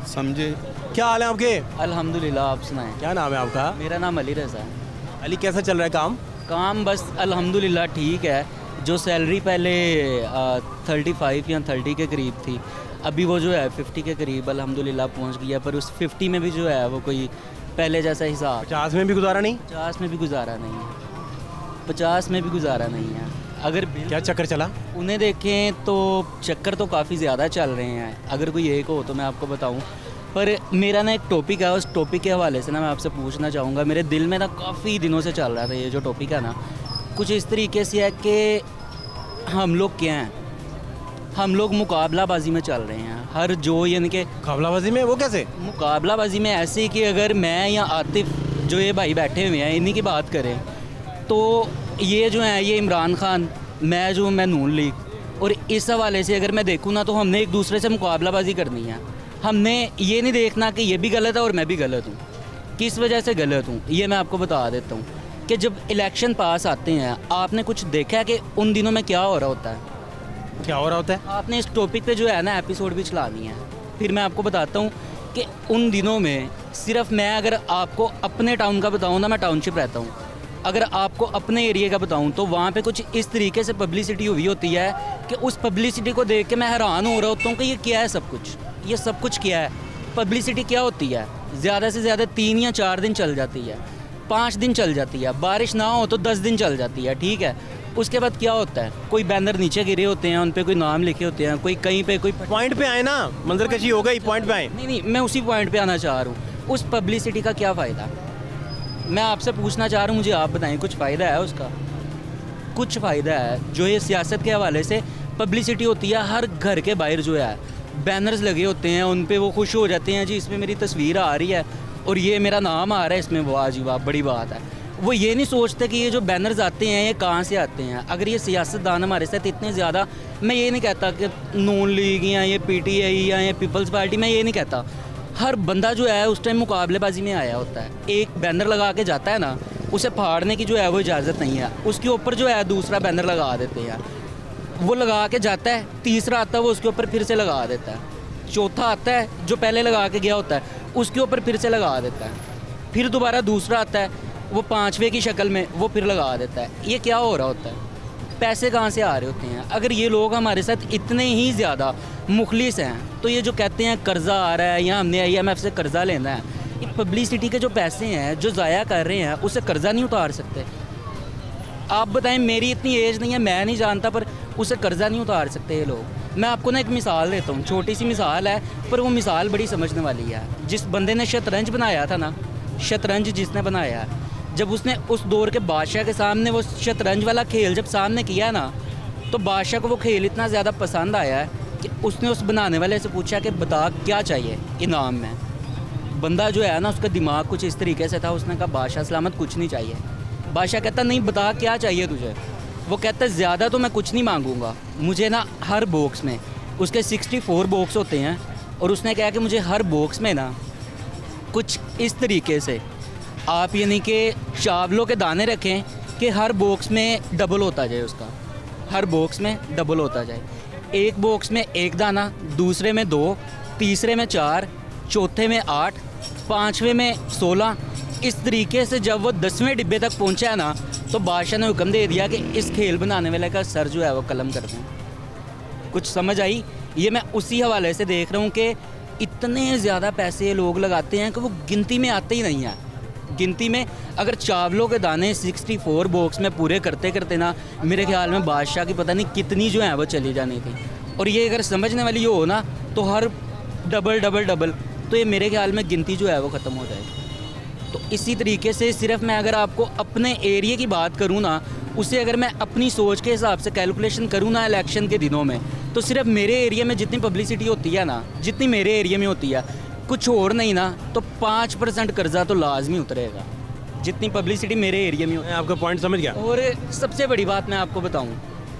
समझे। क्या हाल है आपके? अल्हम्दुलिल्लाह, आप सुनाएं। क्या नाम है आपका? मेरा नाम अली रज़ा है। अली, कैसा चल रहा है काम? काम बस अल्हम्दुलिल्लाह ठीक है। जो सैलरी पहले 35 या 30 के करीब थी, अभी वो जो है 50 के करीब अल्हम्दुलिल्लाह पहुंच गया। पर उस 50 में भी जो है वो कोई पहले जैसा हिसाब 50 में भी गुजारा नहीं? 50 में भी गुजारा नहीं है, 50 में भी गुजारा नहीं है। अगर क्या चक्कर चला? उन्हें देखें तो चक्कर तो काफ़ी ज़्यादा चल रहे हैं। अगर कोई एक हो तो मैं आपको बताऊं, पर मेरा ना एक टॉपिक है, उस टॉपिक के हवाले से ना मैं आपसे पूछना चाहूँगा। मेरे दिल में ना काफ़ी दिनों से चल रहा था ये जो टॉपिक है ना, कुछ इस तरीके से है कि हम लोग क्या हैं, हम लोग मुकाबलाबाजी में चल रहे हैं। हर जो यानी कि मुकाबलाबाजी में, वो कैसे? मुकाबलाबाजी में ऐसे कि अगर मैं या आतिफ जो ये भाई बैठे हुए हैं इन्हीं की बात करें तो ये जो है ये इमरान खान, मैं नून लीग, और इस हवाले से अगर मैं देखूँ ना तो हमने एक दूसरे से मुकाबलाबाजी करनी है। हमने ये नहीं देखना कि ये भी गलत है और मैं भी गलत हूँ। किस वजह से गलत हूँ ये मैं आपको बता देता हूँ कि जब इलेक्शन पास आते हैं, आपने कुछ देखा है कि उन दिनों में क्या हो रहा होता है? क्या हो रहा होता है? आपने इस टॉपिक पे जो है ना एपिसोड भी चलानी है। फिर मैं आपको बताता हूँ कि उन दिनों में सिर्फ मैं अगर आपको अपने टाउन का बताऊँ ना, मैं टाउनशिप रहता हूँ, अगर आपको अपने एरिया का बताऊँ तो वहाँ पे कुछ इस तरीके से पब्लिसिटी हुई होती है कि उस पब्लिसिटी को देख के मैं हैरान हो रहा होता हूँ कि ये क्या है, सब कुछ ये सब कुछ क्या है। पब्लिसिटी क्या होती है? ज़्यादा से ज़्यादा 3 या 4 दिन चल जाती है, 5 दिन चल जाती है, बारिश ना हो तो 10 दिन चल जाती है, ठीक है। उसके बाद क्या होता है, कोई बैनर नीचे गिरे होते हैं, उन पे कोई नाम लिखे होते हैं, कोई कहीं पे कोई पॉइंट पे आए ना, मंजरकशी हो गई, पॉइंट पे आए। नहीं, मैं उसी पॉइंट पे आना चाह रहा हूँ। उस पब्लिसिटी का क्या फ़ायदा? मैं आपसे पूछना चाह रहा हूँ, मुझे आप बताएं, कुछ फ़ायदा है उसका? कुछ फ़ायदा है? जो ये सियासत के हवाले से पब्लिसिटी होती है, हर घर के बाहर जो है बैनर्स लगे होते हैं, उन पे वो खुश हो जाते हैं, जी इसमें मेरी तस्वीर आ रही है और ये मेरा नाम आ रहा है इसमें, वाह जी वाह, बड़ी बात है। वो ये नहीं सोचते कि ये जो बैनर्स आते हैं ये कहाँ से आते हैं। अगर ये सियासतदान हमारे साथ इतने ज़्यादा, मैं ये नहीं कहता कि नून लीग या ये PTI या ये पीपल्स पार्टी, मैं ये नहीं कहता, हर बंदा जो है उस टाइम मुकाबलेबाजी में आया होता है। एक बैनर लगा के जाता है ना, उसे फाड़ने की जो है वो इजाज़त नहीं है, उसके ऊपर जो है दूसरा बैनर लगा देते हैं। वो लगा के जाता है, तीसरा आता है वो उसके ऊपर फिर से लगा देता है, चौथा आता है जो पहले लगा के गया होता है उसके ऊपर फिर से लगा देता है, फिर दोबारा दूसरा आता है वो 5वें की शक्ल में वो फिर लगा देता है। ये क्या हो रहा होता है? पैसे कहाँ से आ रहे होते हैं? अगर ये लोग हमारे साथ इतने ही ज़्यादा मुखलिस हैं तो ये जो कहते हैं कर्ज़ा आ रहा है या हमने IMF से कर्ज़ा लेना है, ये पब्लिसिटी के जो पैसे हैं जो ज़ाया कर रहे हैं उससे कर्ज़ा नहीं उतार सकते? आप बताएं, मेरी इतनी एज नहीं है, मैं नहीं जानता, पर उसे कर्ज़ा नहीं उतार सकते ये लोग। मैं आपको ना एक मिसाल देता हूँ, छोटी सी मिसाल है पर वो मिसाल बड़ी समझने वाली है। जिस बंदे ने शतरंज बनाया था ना, शतरंज जिसने बनाया है, जब उसने उस दौर के बादशाह के सामने वो शतरंज वाला खेल जब सामने किया ना, तो बादशाह को वो खेल इतना ज़्यादा पसंद आया है कि उसने उस बनाने वाले से पूछा कि बता क्या चाहिए इनाम में। बंदा जो है ना, उसका दिमाग कुछ इस तरीके से था, उसने कहा बादशाह सलामत कुछ नहीं चाहिए। बादशाह कहता नहीं, बता क्या चाहिए तुझे। वो कहता ज़्यादा तो मैं कुछ नहीं मांगूंगा, मुझे ना हर बॉक्स में उसके 64 बॉक्स होते हैं और उसने कहा कि मुझे हर बॉक्स में ना कुछ इस तरीके से आप यानी कि चावलों के दाने रखें कि हर बॉक्स में डबल होता जाए, उसका हर बॉक्स में डबल होता जाए। एक बॉक्स में एक दाना, दूसरे में 2, तीसरे में 4, चौथे में 8, पाँचवें में 16। इस तरीके से जब वो 10वें डिब्बे तक पहुंचा है ना, तो बादशाह ने हुक्म दे दिया कि इस खेल बनाने वाले का सर जो है वो कलम कर दें। कुछ समझ आई? ये मैं उसी हवाले से देख रहा हूँ कि इतने ज़्यादा पैसे लोग लगाते हैं कि वो गिनती में आते ही नहीं है। गिनती में अगर चावलों के दाने 64 बॉक्स में पूरे करते करते ना, मेरे ख्याल में बादशाह की पता नहीं कितनी जो है वो चली जानी थी। और ये अगर समझने वाली हो ना, तो हर डबल डबल डबल, तो ये मेरे ख्याल में गिनती जो है वो ख़त्म हो जाएगी। तो इसी तरीके से सिर्फ मैं अगर आपको अपने एरिया की बात करूँ ना, उसे अगर मैं अपनी सोच के हिसाब से कैलकुलेशन करूँ ना इलेक्शन के दिनों में, तो सिर्फ मेरे एरिया में जितनी पब्लिसिटी होती है ना, जितनी मेरे एरिया में होती है, कुछ और नहीं ना तो 5% कर्जा तो लाजमी उतरेगा, जितनी पब्लिसिटी मेरे एरिया में होती मैं आपका पॉइंट समझ गया। है। और सबसे बड़ी बात मैं आपको बताऊं,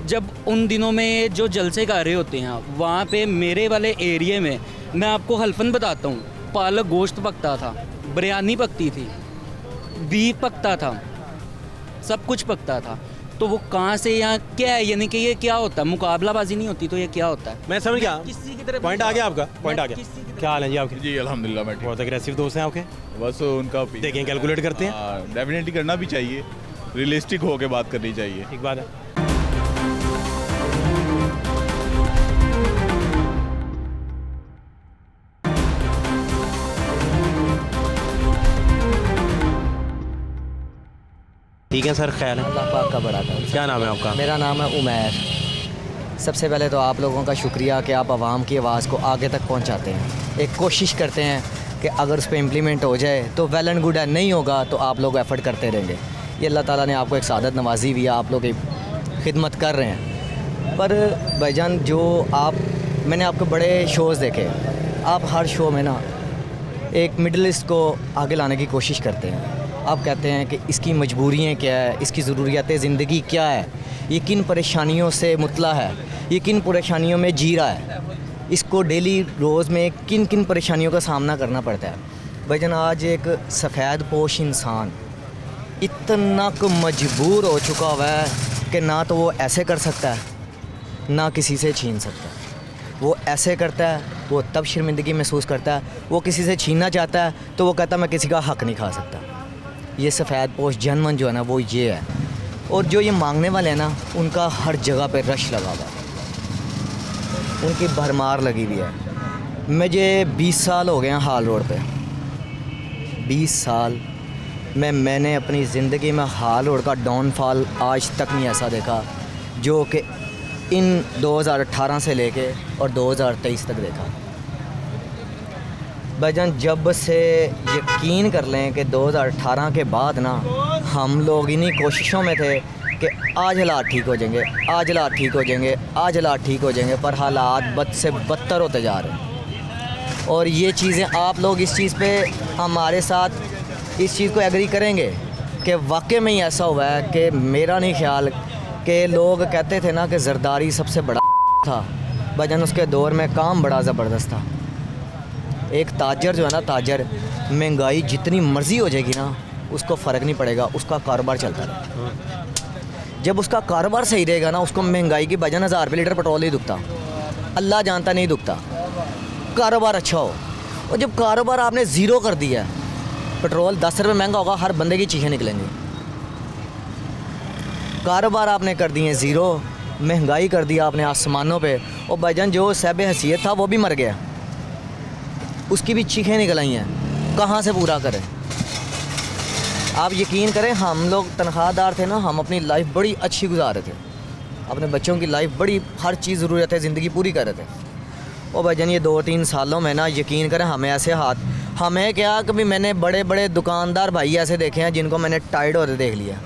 जब उन दिनों में जो जलसे कर रहे होते हैं, वहाँ पे मेरे वाले एरिया में मैं आपको हल्फन बताता हूँ, पालक गोश्त पकता था, बिरयानी पकती थी, बीफ पकता था, सब कुछ पकता था। तो वो कहाँ से यहाँ क्या है, यानी कि ये क्या होता है, मुकाबलाबाजी नहीं होती तो ये क्या होता है? मैं समझ गया, किसी की तरफ पॉइंट आ गया आपका, पॉइंट आ किसी गया। की तरफ- क्या हाल है जी आपके? जी अल्हम्दुलिल्लाह मैं ठीक बहुत एग्रेसिव दोस्त हैं आपके, हूँ। बस उनका देखें कैलकुलेट करते हैं, डेफिनेटली करना भी चाहिए, रियलिस्टिक होकर बात करनी चाहिए। ठीक बात है। ठीक है सर, ख्याल है। अल्लाह पाक का बड़ा था। क्या नाम है आपका? मेरा नाम है उमैर। सबसे पहले तो आप लोगों का शुक्रिया कि आप आवाम की आवाज़ को आगे तक पहुंचाते हैं, एक कोशिश करते हैं कि अगर उस पर इम्प्लीमेंट हो जाए तो वेल एंड गुड है, नहीं होगा तो आप लोग एफर्ट करते रहेंगे। ये अल्लाह ताला ने आपको एक सादत नवाजी हुई है, आप लोग एक खिदमत कर रहे हैं। पर भाईजान जो मैंने आपके बड़े शोज़ देखे, आप हर शो में ना एक मिडल ईस्ट को आगे लाने की कोशिश करते हैं। आप कहते हैं कि इसकी मजबूरियाँ क्या है, इसकी ज़रूरियात ज़िंदगी क्या है, ये किन परेशानियों से मुतला है, ये किन परेशानियों में जी रहा है, इसको डेली रोज़ में किन किन परेशानियों का सामना करना पड़ता है। भाईजान आज एक सफ़ेद पोश इंसान इतना को मजबूर हो चुका हुआ है कि ना तो वो ऐसे कर सकता है, ना किसी से छीन सकता है। वो ऐसे करता है, वो तब शर्मिंदगी महसूस करता है, वो किसी से छीनना चाहता है तो वो कहता है मैं किसी का हक़ नहीं खा सकता। ये सफ़ेद पोश जनमन जो है ना वो ये है। और जो ये मांगने वाले हैं ना, उनका हर जगह पे रश लगा हुआ है, उनकी भरमार लगी हुई है। मुझे 20 साल हो गए हैं हाल रोड पे, 20 साल मैंने अपनी ज़िंदगी में हाल रोड का डाउनफॉल आज तक नहीं ऐसा देखा जो कि इन 2018 से लेके और 2023 तक देखा। भाईजान जब से यकीन कर लें कि 2018 के बाद ना हम लोग इन्हीं कोशिशों में थे कि आज हालात ठीक हो जाएंगे, आज हालात ठीक हो जाएंगे, आज हालात ठीक हो जाएंगे, पर हालात बद से बदतर होते जा रहे हैं। और ये चीज़ें आप लोग इस चीज़ पे हमारे साथ इस चीज़ को एग्री करेंगे कि वाकई में ही ऐसा हुआ है कि मेरा नहीं ख्याल कि लोग कहते थे ना कि ज़रदारी सबसे बड़ा था। भाईजान उसके दौर में काम बड़ा ज़बरदस्त था। एक ताजर जो है ना, ताजर महंगाई जितनी मर्ज़ी हो जाएगी ना उसको फ़र्क नहीं पड़ेगा, उसका कारोबार चलता रहे। जब उसका कारोबार सही रहेगा ना, उसको महंगाई की वजह 1000 रुपये लीटर पेट्रोल नहीं दुखता, अल्लाह जानता नहीं दुखता, कारोबार अच्छा हो। और जब कारोबार आपने ज़ीरो कर दिया, पेट्रोल 10 रुपये महंगा होगा, हर बंदे की चीखें निकलेंगी। कारोबार आपने कर दिए ज़ीरो, महंगाई कर दिया आपने आसमानों पे, और भाईजान जो साहब हैसियत था वो भी मर गया, उसकी भी चीखें निकल आई हैं। कहाँ से पूरा करें? आप यकीन करें, हम लोग तनख्वाहदार थे ना, हम अपनी लाइफ बड़ी अच्छी गुजार रहे थे, अपने बच्चों की लाइफ बड़ी हर चीज़ ज़रूरत है ज़िंदगी पूरी कर रहे थे। और भाईजान ये 2-3 सालों में ना यकीन करें हमें ऐसे हमें क्या, कभी मैंने बड़े बड़े दुकानदार भाई ऐसे देखे हैं जिनको मैंने टाइड होते देख लिया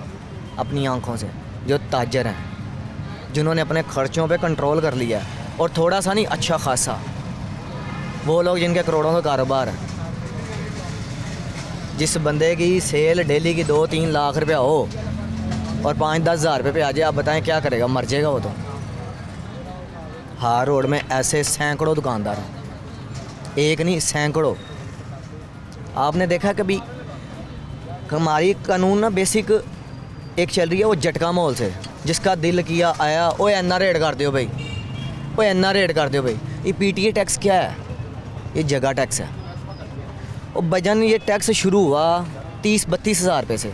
अपनी आँखों से, जो ताजर हैं, जिन्होंने अपने ख़र्चों पे कंट्रोल कर लिया, और थोड़ा सा नहीं अच्छा खासा। वो लोग जिनके करोड़ों का कारोबार है, जिस बंदे की सेल डेली की 2-3 लाख रुपया हो और 5-10 हज़ार रुपये पे आ जाए, आप बताएं क्या करेगा? मर जाएगा वो तो। हार रोड में ऐसे सैकड़ों दुकानदार हैं, एक नहीं सैकड़ों। आपने देखा कभी हमारी कानून ना बेसिक एक चल रही है वो झटका माहौल से, जिसका दिल किया आया ओ इन्ना रेट कर दो भाई, ओ इन्ना रेट कर दो भाई। ये पीटीए टैक्स क्या है? ये जगह टैक्स है। और वजन ये टैक्स शुरू हुआ 30-32 हज़ार रुपये से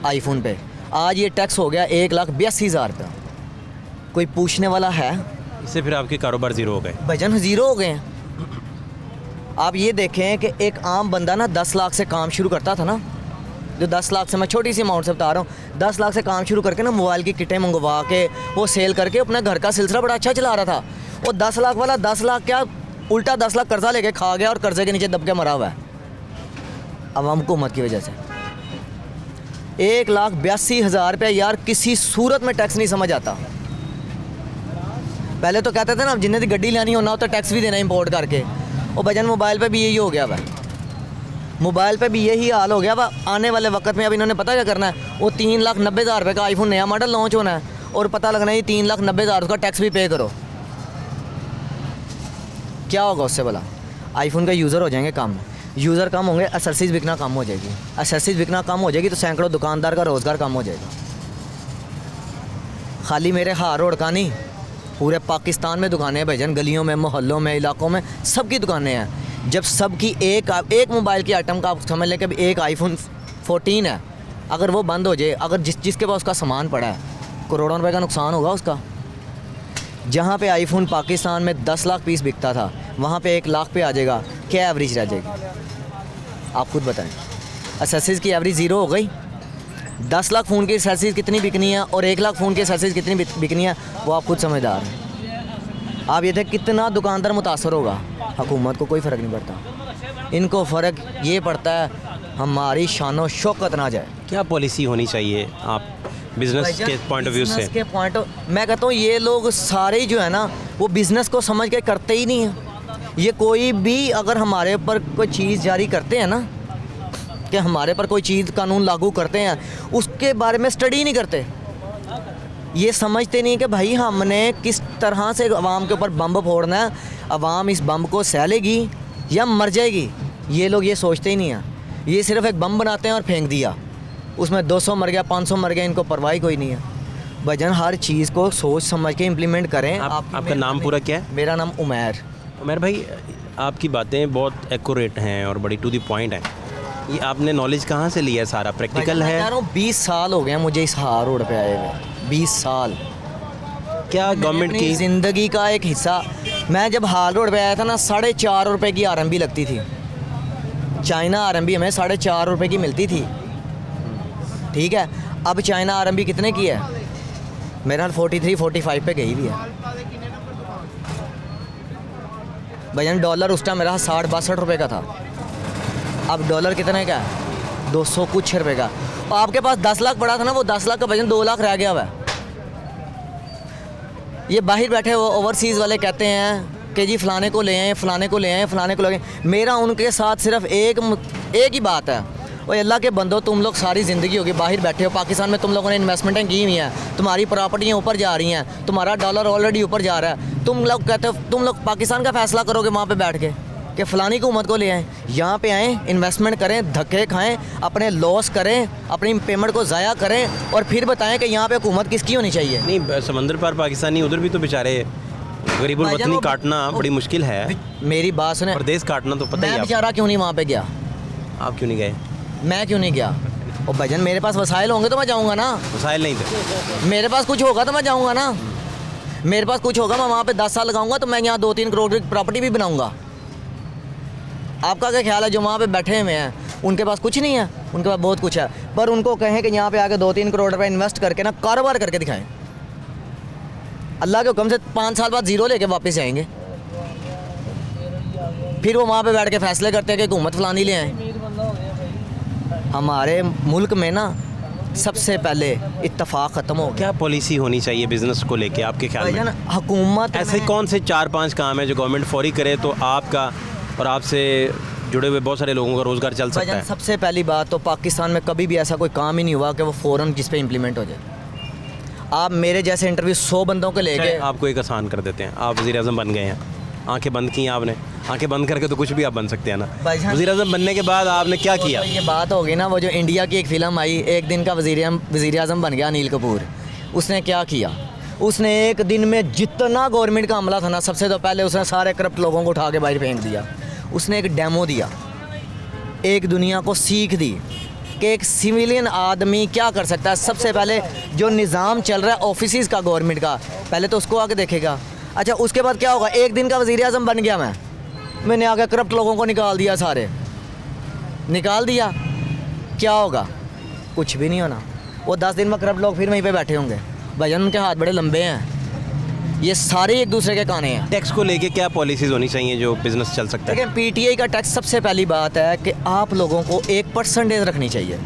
आईफोन पे, आज ये टैक्स हो गया 1,82,000 रुपये। कोई पूछने वाला है? इससे फिर आपके कारोबार ज़ीरो हो गए। वजन ज़ीरो हो गए हैं। आप ये देखें कि एक आम बंदा ना 10 लाख से काम शुरू करता था ना, जो 10 लाख से, मैं छोटी सी अमाउंट से बता रहा हूँ, 10 लाख से काम शुरू करके ना मोबाइल की किटें मंगवा के वो सेल करके अपना घर का सिलसिला बड़ा अच्छा चला रहा था। वो 10 लाख वाला 10 लाख क्या उल्टा 10 लाख कर्जा लेके खा गया और कर्जे के नीचे दब के मरा हुआ है अवाम हुकूमत की वजह से। 1,82,000 रुपये यार किसी सूरत में टैक्स नहीं समझ आता। पहले तो कहते थे ना जिन्हें दी गड्डी लानी होना हो तो टैक्स भी देना इंपोर्ट करके, और भजन मोबाइल पे भी यही हो गया हुआ, मोबाइल पे भी यही हाल हो गया हुआ। आने वाले वक्त में अब इन्होंने पता क्या करना है, वो 3,90,000 रुपये का आईफोन नया मॉडल लॉन्च होना है और पता लगना है 3,90,000 का टैक्स भी पे करो। क्या होगा उससे भला? आईफोन का यूज़र हो जाएंगे कम, यूज़र कम होंगे, एसेसरीज बिकना कम हो जाएगी, एसेसरीज बिकना कम हो जाएगी तो सैकड़ों दुकानदार का रोज़गार कम हो जाएगा। खाली मेरे हार रोड का नहीं, पूरे पाकिस्तान में दुकानें हैं भजन, गलियों में, मोहल्लों में, इलाकों में, सबकी दुकानें हैं। जब सबकी एक मोबाइल की आइटम का आप समझ लें कि एक आईफोन 14 है, अगर वो बंद हो जाए, अगर जिसके पास उसका सामान पड़ा है, करोड़ों रुपए का नुकसान होगा उसका। जहाँ पे आईफोन पाकिस्तान में 10 लाख पीस बिकता था, वहाँ पे 1 लाख पे आ जाएगा, क्या एवरेज रह जाएगी? आप खुद बताएं। एसेसरीज की एवरेज ज़ीरो हो गई। 10 लाख फ़ोन की एसेसरीज कितनी बिकनी है और 1 लाख फ़ोन की एसेसरीज कितनी बिकनी है, वो आप खुद समझदार हैं। आप ये थे कितना दुकानदार मुतासर होगा, हुकूमत को कोई फ़र्क नहीं पड़ता। इनको फ़र्क ये पड़ता है हमारी शानो शौकत ना जाए। क्या पॉलिसी होनी चाहिए आप बिज़नेस के पॉइंट ऑफ व्यू से? के पॉइंट मैं कहता हूँ ये लोग सारे जो है ना वो बिज़नेस को समझ के करते ही नहीं हैं। ये कोई भी अगर हमारे ऊपर कोई चीज़ जारी करते हैं ना, कि हमारे पर कोई चीज़ कानून लागू करते हैं, उसके बारे में स्टडी नहीं करते। ये समझते नहीं कि भाई हमने किस तरह से अवाम के ऊपर बम फोड़ना है, अवाम इस बम को सह लेगी या मर जाएगी। ये लोग ये सोचते ही नहीं हैं। ये सिर्फ एक बम बनाते हैं और फेंक दिया, उसमें 200 मर गया, 500 मर गया, इनको परवाही कोई नहीं है। भजन हर चीज़ को सोच समझ के इम्प्लीमेंट करें। आपका नाम पूरा क्या है? मेरा नाम उमैर। उमैर भाई, आपकी बातें बहुत एक्यूरेट हैं और बड़ी टू द पॉइंट हैं। ये आपने नॉलेज कहाँ से लिया है? सारा प्रैक्टिकल है? मैं 20 साल हो गए मुझे इस हार रोड पे आए हुए, 20 साल। क्या गवर्नमेंट की ज़िंदगी का एक हिस्सा, मैं जब हार रोड पे आया था ना 4.5 रुपये की RMB लगती थी। चाइना RMB हमें 4.5 रुपये की मिलती थी, ठीक है। अब चाइना RMB कितने की है? मेरा 43-45 पे गई भी है। भजन डॉलर उस टाइम मेरा 60-62 रुपये का था, अब डॉलर कितने का है? 200 कुछ रुपये का। और आपके पास 10 लाख पड़ा था ना, वो 10 लाख का वजन 2 लाख रह गया हुआ है। ये बाहर बैठे वो ओवरसीज़ वाले कहते हैं कि जी फ़लाने को ले आए, फ़लाने को ले आए, फ़लाने को ले आए। मेरा उनके साथ सिर्फ एक ही बात है, और अल्लाह के बंदो, तुम लोग सारी ज़िंदगी होगी बाहर बैठे हो, पाकिस्तान में तुम लोगों ने इन्वेस्टमेंटें की हुई हैं, तुम्हारी प्रॉपर्टियाँ ऊपर जा रही हैं, तुम्हारा डॉलर ऑलरेडी ऊपर जा रहा है। तुम लोग कहते हो तुम लोग पाकिस्तान का फ़ैसला करोगे वहाँ पे बैठ के कि फ़लानी हुकूमत को ले आएँ। यहाँ पे आएँ, इन्वेस्टमेंट करें, धक्के खाएँ, अपने लॉस करें, अपनी पेमेंट को ज़ाया करें और फिर बताएं कि यहाँ पे हुकूमत किसकी होनी चाहिए। नहीं, समंदर पार पाकिस्तानी उधर भी तो बेचारे गरीबुल वतनी काटना बड़ी मुश्किल है। मेरी बात सुने, प्रदेश काटना तो पता ही मैं है। बेचारा क्यों नहीं वहाँ पे गया? आप क्यों नहीं गए? मैं क्यों नहीं गया? और भजन मेरे पास वसाइल होंगे तो मैं जाऊँगा ना। वसाइल नहीं थे? मेरे पास कुछ होगा तो मैं जाऊँगा ना। मेरे पास कुछ होगा, मैं वहाँ पे 10 साल लगाऊंगा तो मैं यहाँ 2-3 करोड़ की प्रॉपर्टी भी बनाऊँगा। आपका क्या ख्याल है जो वहाँ पे बैठे हुए हैं उनके पास कुछ नहीं है? उनके पास बहुत कुछ है, पर उनको कहें कि यहाँ पे आके 2-3 करोड़ रुपए इन्वेस्ट करके ना कारोबार करके दिखाएं। अल्लाह के हुक्म से 5 साल बाद ज़ीरो लेके वापस आएंगे। फिर वो वहाँ पे बैठ के फैसले करते हैं कि हुकूमत फलानी ले आएँ। हमारे मुल्क में ना सबसे पहले इत्तफाक ख़त्म हो गया। क्या पॉलिसी होनी चाहिए बिज़नेस को लेके आपके ख्याल में? हुकूमत ऐसे कौन से 4-5 काम है जो गवर्नमेंट फौरी करे तो आपका और आपसे जुड़े हुए बहुत सारे लोगों का रोज़गार चल सकता है? सबसे पहली बात तो पाकिस्तान में कभी भी ऐसा कोई काम ही नहीं हुआ कि वो फ़ौरन जिस पे इम्प्लीमेंट हो जाए। आप मेरे जैसे इंटरव्यू 100 बंदों को लेके चलिए, आपको एक आसान कर देते हैं, आप वज़ीर आज़म बन गए हैं, आंखें बंद की हैं आपने, आंखें बंद करके तो कुछ भी आप बन सकते हैं ना। भाईजान- वज़ीर आज़म बनने के बाद आपने क्या किया? तो ये बात होगी ना, वो जो इंडिया की एक फ़िल्म आई, एक दिन का वज़ीर आज़म बन गया अनिल कपूर, उसने क्या किया? उसने एक दिन में जितना गवर्नमेंट का अमला था ना, सबसे तो पहले उसने सारे करप्ट लोगों को उठा के बाहर फेंक दिया। उसने एक डेमो दिया, एक दुनिया को सीख दी कि एक सिविलियन आदमी क्या कर सकता है। सबसे पहले जो निज़ाम चल रहा है ऑफिस का गवर्नमेंट का, पहले तो उसको आके देखेगा। अच्छा, उसके बाद क्या होगा? एक दिन का वज़ीर आज़म बन गया मैंने आगे करप्ट लोगों को निकाल दिया, सारे निकाल दिया, क्या होगा? कुछ भी नहीं होना। वो 10 दिन में करप्ट लोग फिर वहीं पे बैठे होंगे। भाईजान उनके हाथ बड़े लंबे हैं, ये सारे एक दूसरे के काने हैं। टैक्स को लेके क्या पॉलिसीज़ होनी चाहिए जो बिज़नेस चल सकता है? देखिए, पीटीआई का टैक्स, सबसे पहली बात है कि आप लोगों को एक परसेंटेज रखनी चाहिए।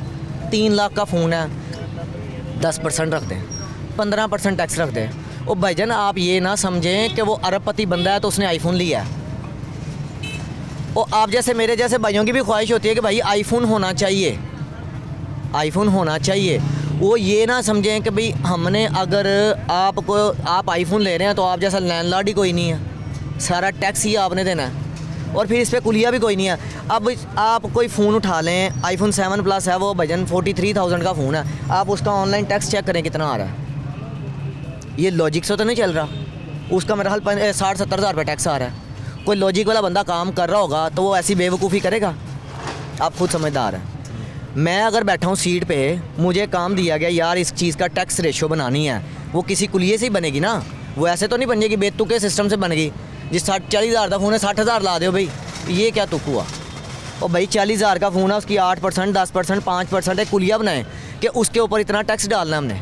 3 लाख का फ़ोन है, 10% रख दें, 15% टैक्स रख दें। और भाईजान आप ये ना समझें कि वो अरबपति बंदा है तो उसने आईफोन लिया है। और आप जैसे मेरे जैसे भाइयों की भी ख्वाहिश होती है कि भाई आईफोन होना चाहिए, आईफोन होना चाहिए। वो ये ना समझें कि भाई हमने अगर आप आईफोन ले रहे हैं तो आप जैसा लैंडलॉर्ड ही कोई नहीं है, सारा टैक्स ही आपने देना है और फिर इस पर कुलिया भी कोई नहीं है। अब आप कोई फ़ोन उठा लें, आईफोन 7 प्लस है, वो भजन 43,000 का फ़ोन है, आप उसका ऑनलाइन टैक्स चेक करें कितना आ रहा है। ये लॉजिक से तो नहीं चल रहा, उसका मेरा हाल 60-70 हज़ार रुपये टैक्स आ रहा है। कोई लॉजिक वाला बंदा काम कर रहा होगा तो वो ऐसी बेवकूफ़ी करेगा? आप खुद समझदार हैं। मैं अगर बैठा हूँ सीट पे, मुझे काम दिया गया यार इस चीज़ का टैक्स रेशो बनानी है, वो किसी कुलिये से ही बनेगी ना, वो ऐसे तो नहीं बन जाएगी बेतुक के सिस्टम से बनेगी। जिस 40 हज़ार का फ़ोन है 60 हज़ार ला दो भाई, ये क्या तुक हुआ? और भाई 40 हज़ार का फ़ोन है, उसकी 8%, 10%, 5% एक कुलिया बनाए कि उसके ऊपर इतना टैक्स डालना है हमने।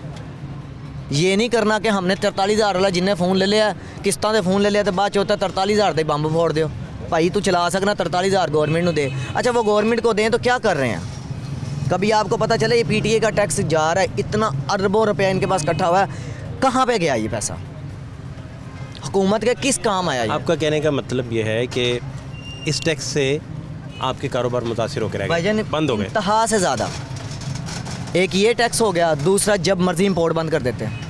ये नहीं करना कि हमने 43 हज़ार वाला जिन्हें फ़ोन ले लिया, किस्तां दे फ़ोन ले लिया तो बाद चौथा 43 हज़ार दे बंब फोड़ दो। भाई तू चला सकना 43 हज़ार गवर्नमेंट को दे। अच्छा, वो गवर्नमेंट को दें तो क्या कर रहे हैं? कभी आपको पता चले ये पीटीए का टैक्स जा रहा है, इतना अरबों रुपया इनके पास इकट्ठा हुआ है, कहाँ पे गया ये पैसा? हुकूमत के किस काम आया ये? आपका कहने का मतलब ये है कि इस टैक्स से आपके कारोबार मुतासिर होकर भाईजान बंद हो गए? इंतहा से ज़्यादा। एक ये टैक्स हो गया, दूसरा जब मर्जी इंपोर्ट बंद कर देते हैं।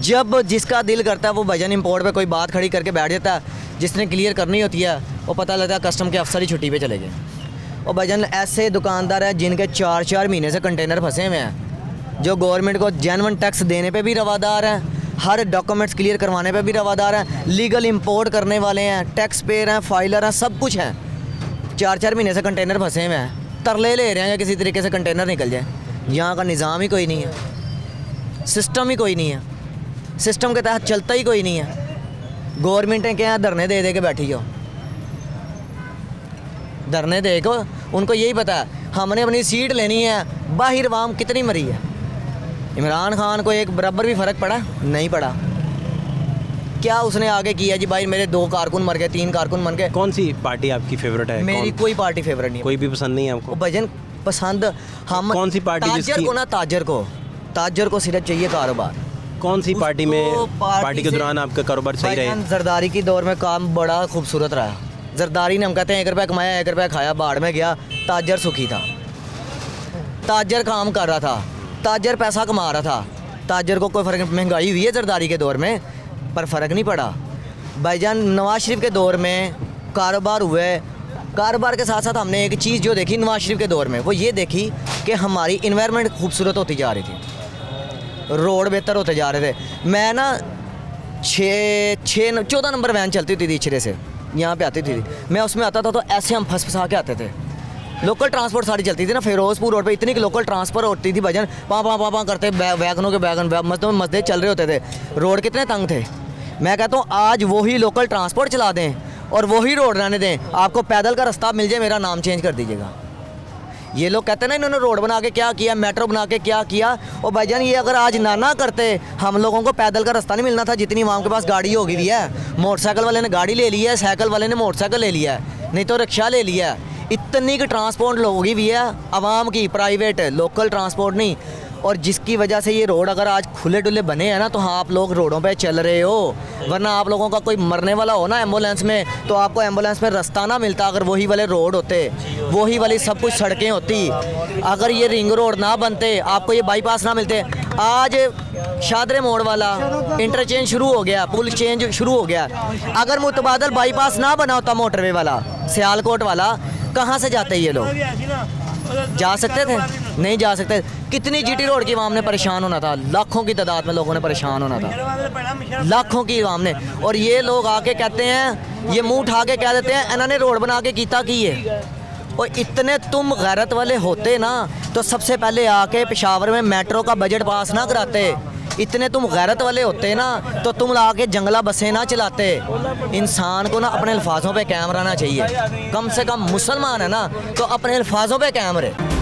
जब जिसका दिल करता है वो भाईजान इंपोर्ट पे कोई बात खड़ी करके बैठ जाता है, जिसने क्लियर करनी होती है वो पता लगता है कस्टम के अफसर ही छुट्टी पे चले गए। और भाईजान ऐसे दुकानदार हैं जिनके 4-4 महीने से कंटेनर फंसे हुए हैं, जो गवर्नमेंट को जेन्युइन टैक्स देने पे भी रवादार हैं, हर डॉक्यूमेंट्स क्लियर करवाने पे भी रवादार हैं, लीगल इंपोर्ट करने वाले हैं, टैक्स पेयर हैं, फाइलर हैं, सब कुछ हैं। 4-4 महीने से कंटेनर फंसे हुए हैं, तरले ले रहे हैं कि किसी तरीके से कंटेनर निकल जाए। यहाँ का निज़ाम ही कोई नहीं है, सिस्टम ही कोई नहीं है, सिस्टम के तहत चलता ही कोई नहीं है। गवर्नमेंटें क्या है, धरने दे के बैठी हो, धरने दे को उनको यही पता है हमने अपनी सीट लेनी है। बाहर वाम कितनी मरी है, इमरान खान को एक बराबर भी फ़र्क पड़ा? नहीं पड़ा। क्या उसने आगे किया जी? भाई मेरे 2 कारकुन मर गए, 3 कारकुन मर गए। कौन सी पार्टी आपकी फेवरेट है? मेरी कोई पार्टी फेवरेट नहीं है। कोई भी पसंद नहीं है आपको? वो भजन पसंद हम कौन सी पार्टी ताजर जिसकी- को ना, ताजर को सिर्फ चाहिए कारोबार। कौन सी पार्टी में उसको पार्टी के से- दौरान आपका कारोबार सही रहे? भाईजान जरदारी की दौर में काम बड़ा खूबसूरत रहा। जरदारी ने हम कहते हैं 1 रुपया कमाया 1 रुपया खाया, बाढ़ में गया। ताजर सुखी था, ताजर काम कर रहा था, ताजर पैसा कमा रहा था, ताजर को कोई फ़र्क नहीं। महंगाई हुई है जरदारी के दौर में पर फ़र्क नहीं पड़ा। भाईजान नवाज शरीफ के दौर में कारोबार हुए, कारोबार के साथ साथ हमने एक चीज़ जो देखी नवाज शरीफ के दौर में, वो ये देखी कि हमारी इन्वायरमेंट खूबसूरत होती जा रही थी, रोड बेहतर होते जा रहे थे। मैं ना 14 नंबर वैन चलती थी इचरे से यहाँ पे आती थी, मैं उसमें आता था तो ऐसे हम फंसा के आते थे। लोकल ट्रांसपोर्ट सारी चलती थी ना, फिरोजपुर रोड पे इतनी की लोकल ट्रांसपोर्ट होती थी भजन, पाँ करते वैगनों के वैगन मस्जिद चल रहे होते थे, रोड कितने तंग थे। मैं कहता हूँ आज वही लोकल ट्रांसपोर्ट चला दें और वही रोड रहने दें, आपको पैदल का रास्ता मिल जाए, मेरा नाम चेंज कर दीजिएगा। ये लोग कहते हैं ना इन्होंने रोड बना के क्या किया, मेट्रो बना के क्या किया। और भाईजान ये अगर आज ना करते, हम लोगों को पैदल का रास्ता नहीं मिलना था। जितनी वहाँ के पास गाड़ी होगी भी है, मोटरसाइकिल वाले ने गाड़ी ले ली है, साइकिल वाले ने मोटरसाइकिल ले लिया है, नहीं तो रिक्शा ले लिया है। इतनी की ट्रांसपोर्ट होगी भी है आवाम की, प्राइवेट लोकल ट्रांसपोर्ट नहीं। और जिसकी वजह से ये रोड अगर आज खुले डुले बने हैं ना, तो हाँ आप लोग रोडों पे चल रहे हो, वरना आप लोगों का कोई मरने वाला हो ना एम्बुलेंस में, तो आपको एम्बुलेंस में रास्ता ना मिलता अगर वही वाले रोड होते, वही वाली सब कुछ सड़कें होती। अगर ये रिंग रोड ना बनते, आपको ये बाईपास ना मिलते। आज शादरे मोड़ वाला इंटरचेंज शुरू हो गया, पुल चेंज शुरू हो गया। अगर मुतबादल बाईपास ना बना होता मोटरवे वाला, सियालकोट वाला, कहाँ से जाते ये लोग? जा सकते थे? नहीं जा सकते। कितनी जीटी रोड की आवाम ने परेशान होना था, लाखों की तादाद में लोगों ने परेशान होना था, लाखों की आवाम ने। और ये लोग आके कहते हैं, ये मुंह उठा के कह देते हैं इन्होंने रोड बना के कीता की है। और इतने तुम गैरत वाले होते ना, तो सबसे पहले आके पेशावर में मेट्रो का बजट पास ना कराते। इतने तुम गैरत वाले होते ना, तो तुम आके जंगला बसें ना चलाते। इंसान को ना अपने अल्फाजों पे कायम रहना चाहिए, कम से कम मुसलमान है ना, तो अपने अल्फाजों पे कायम रहे।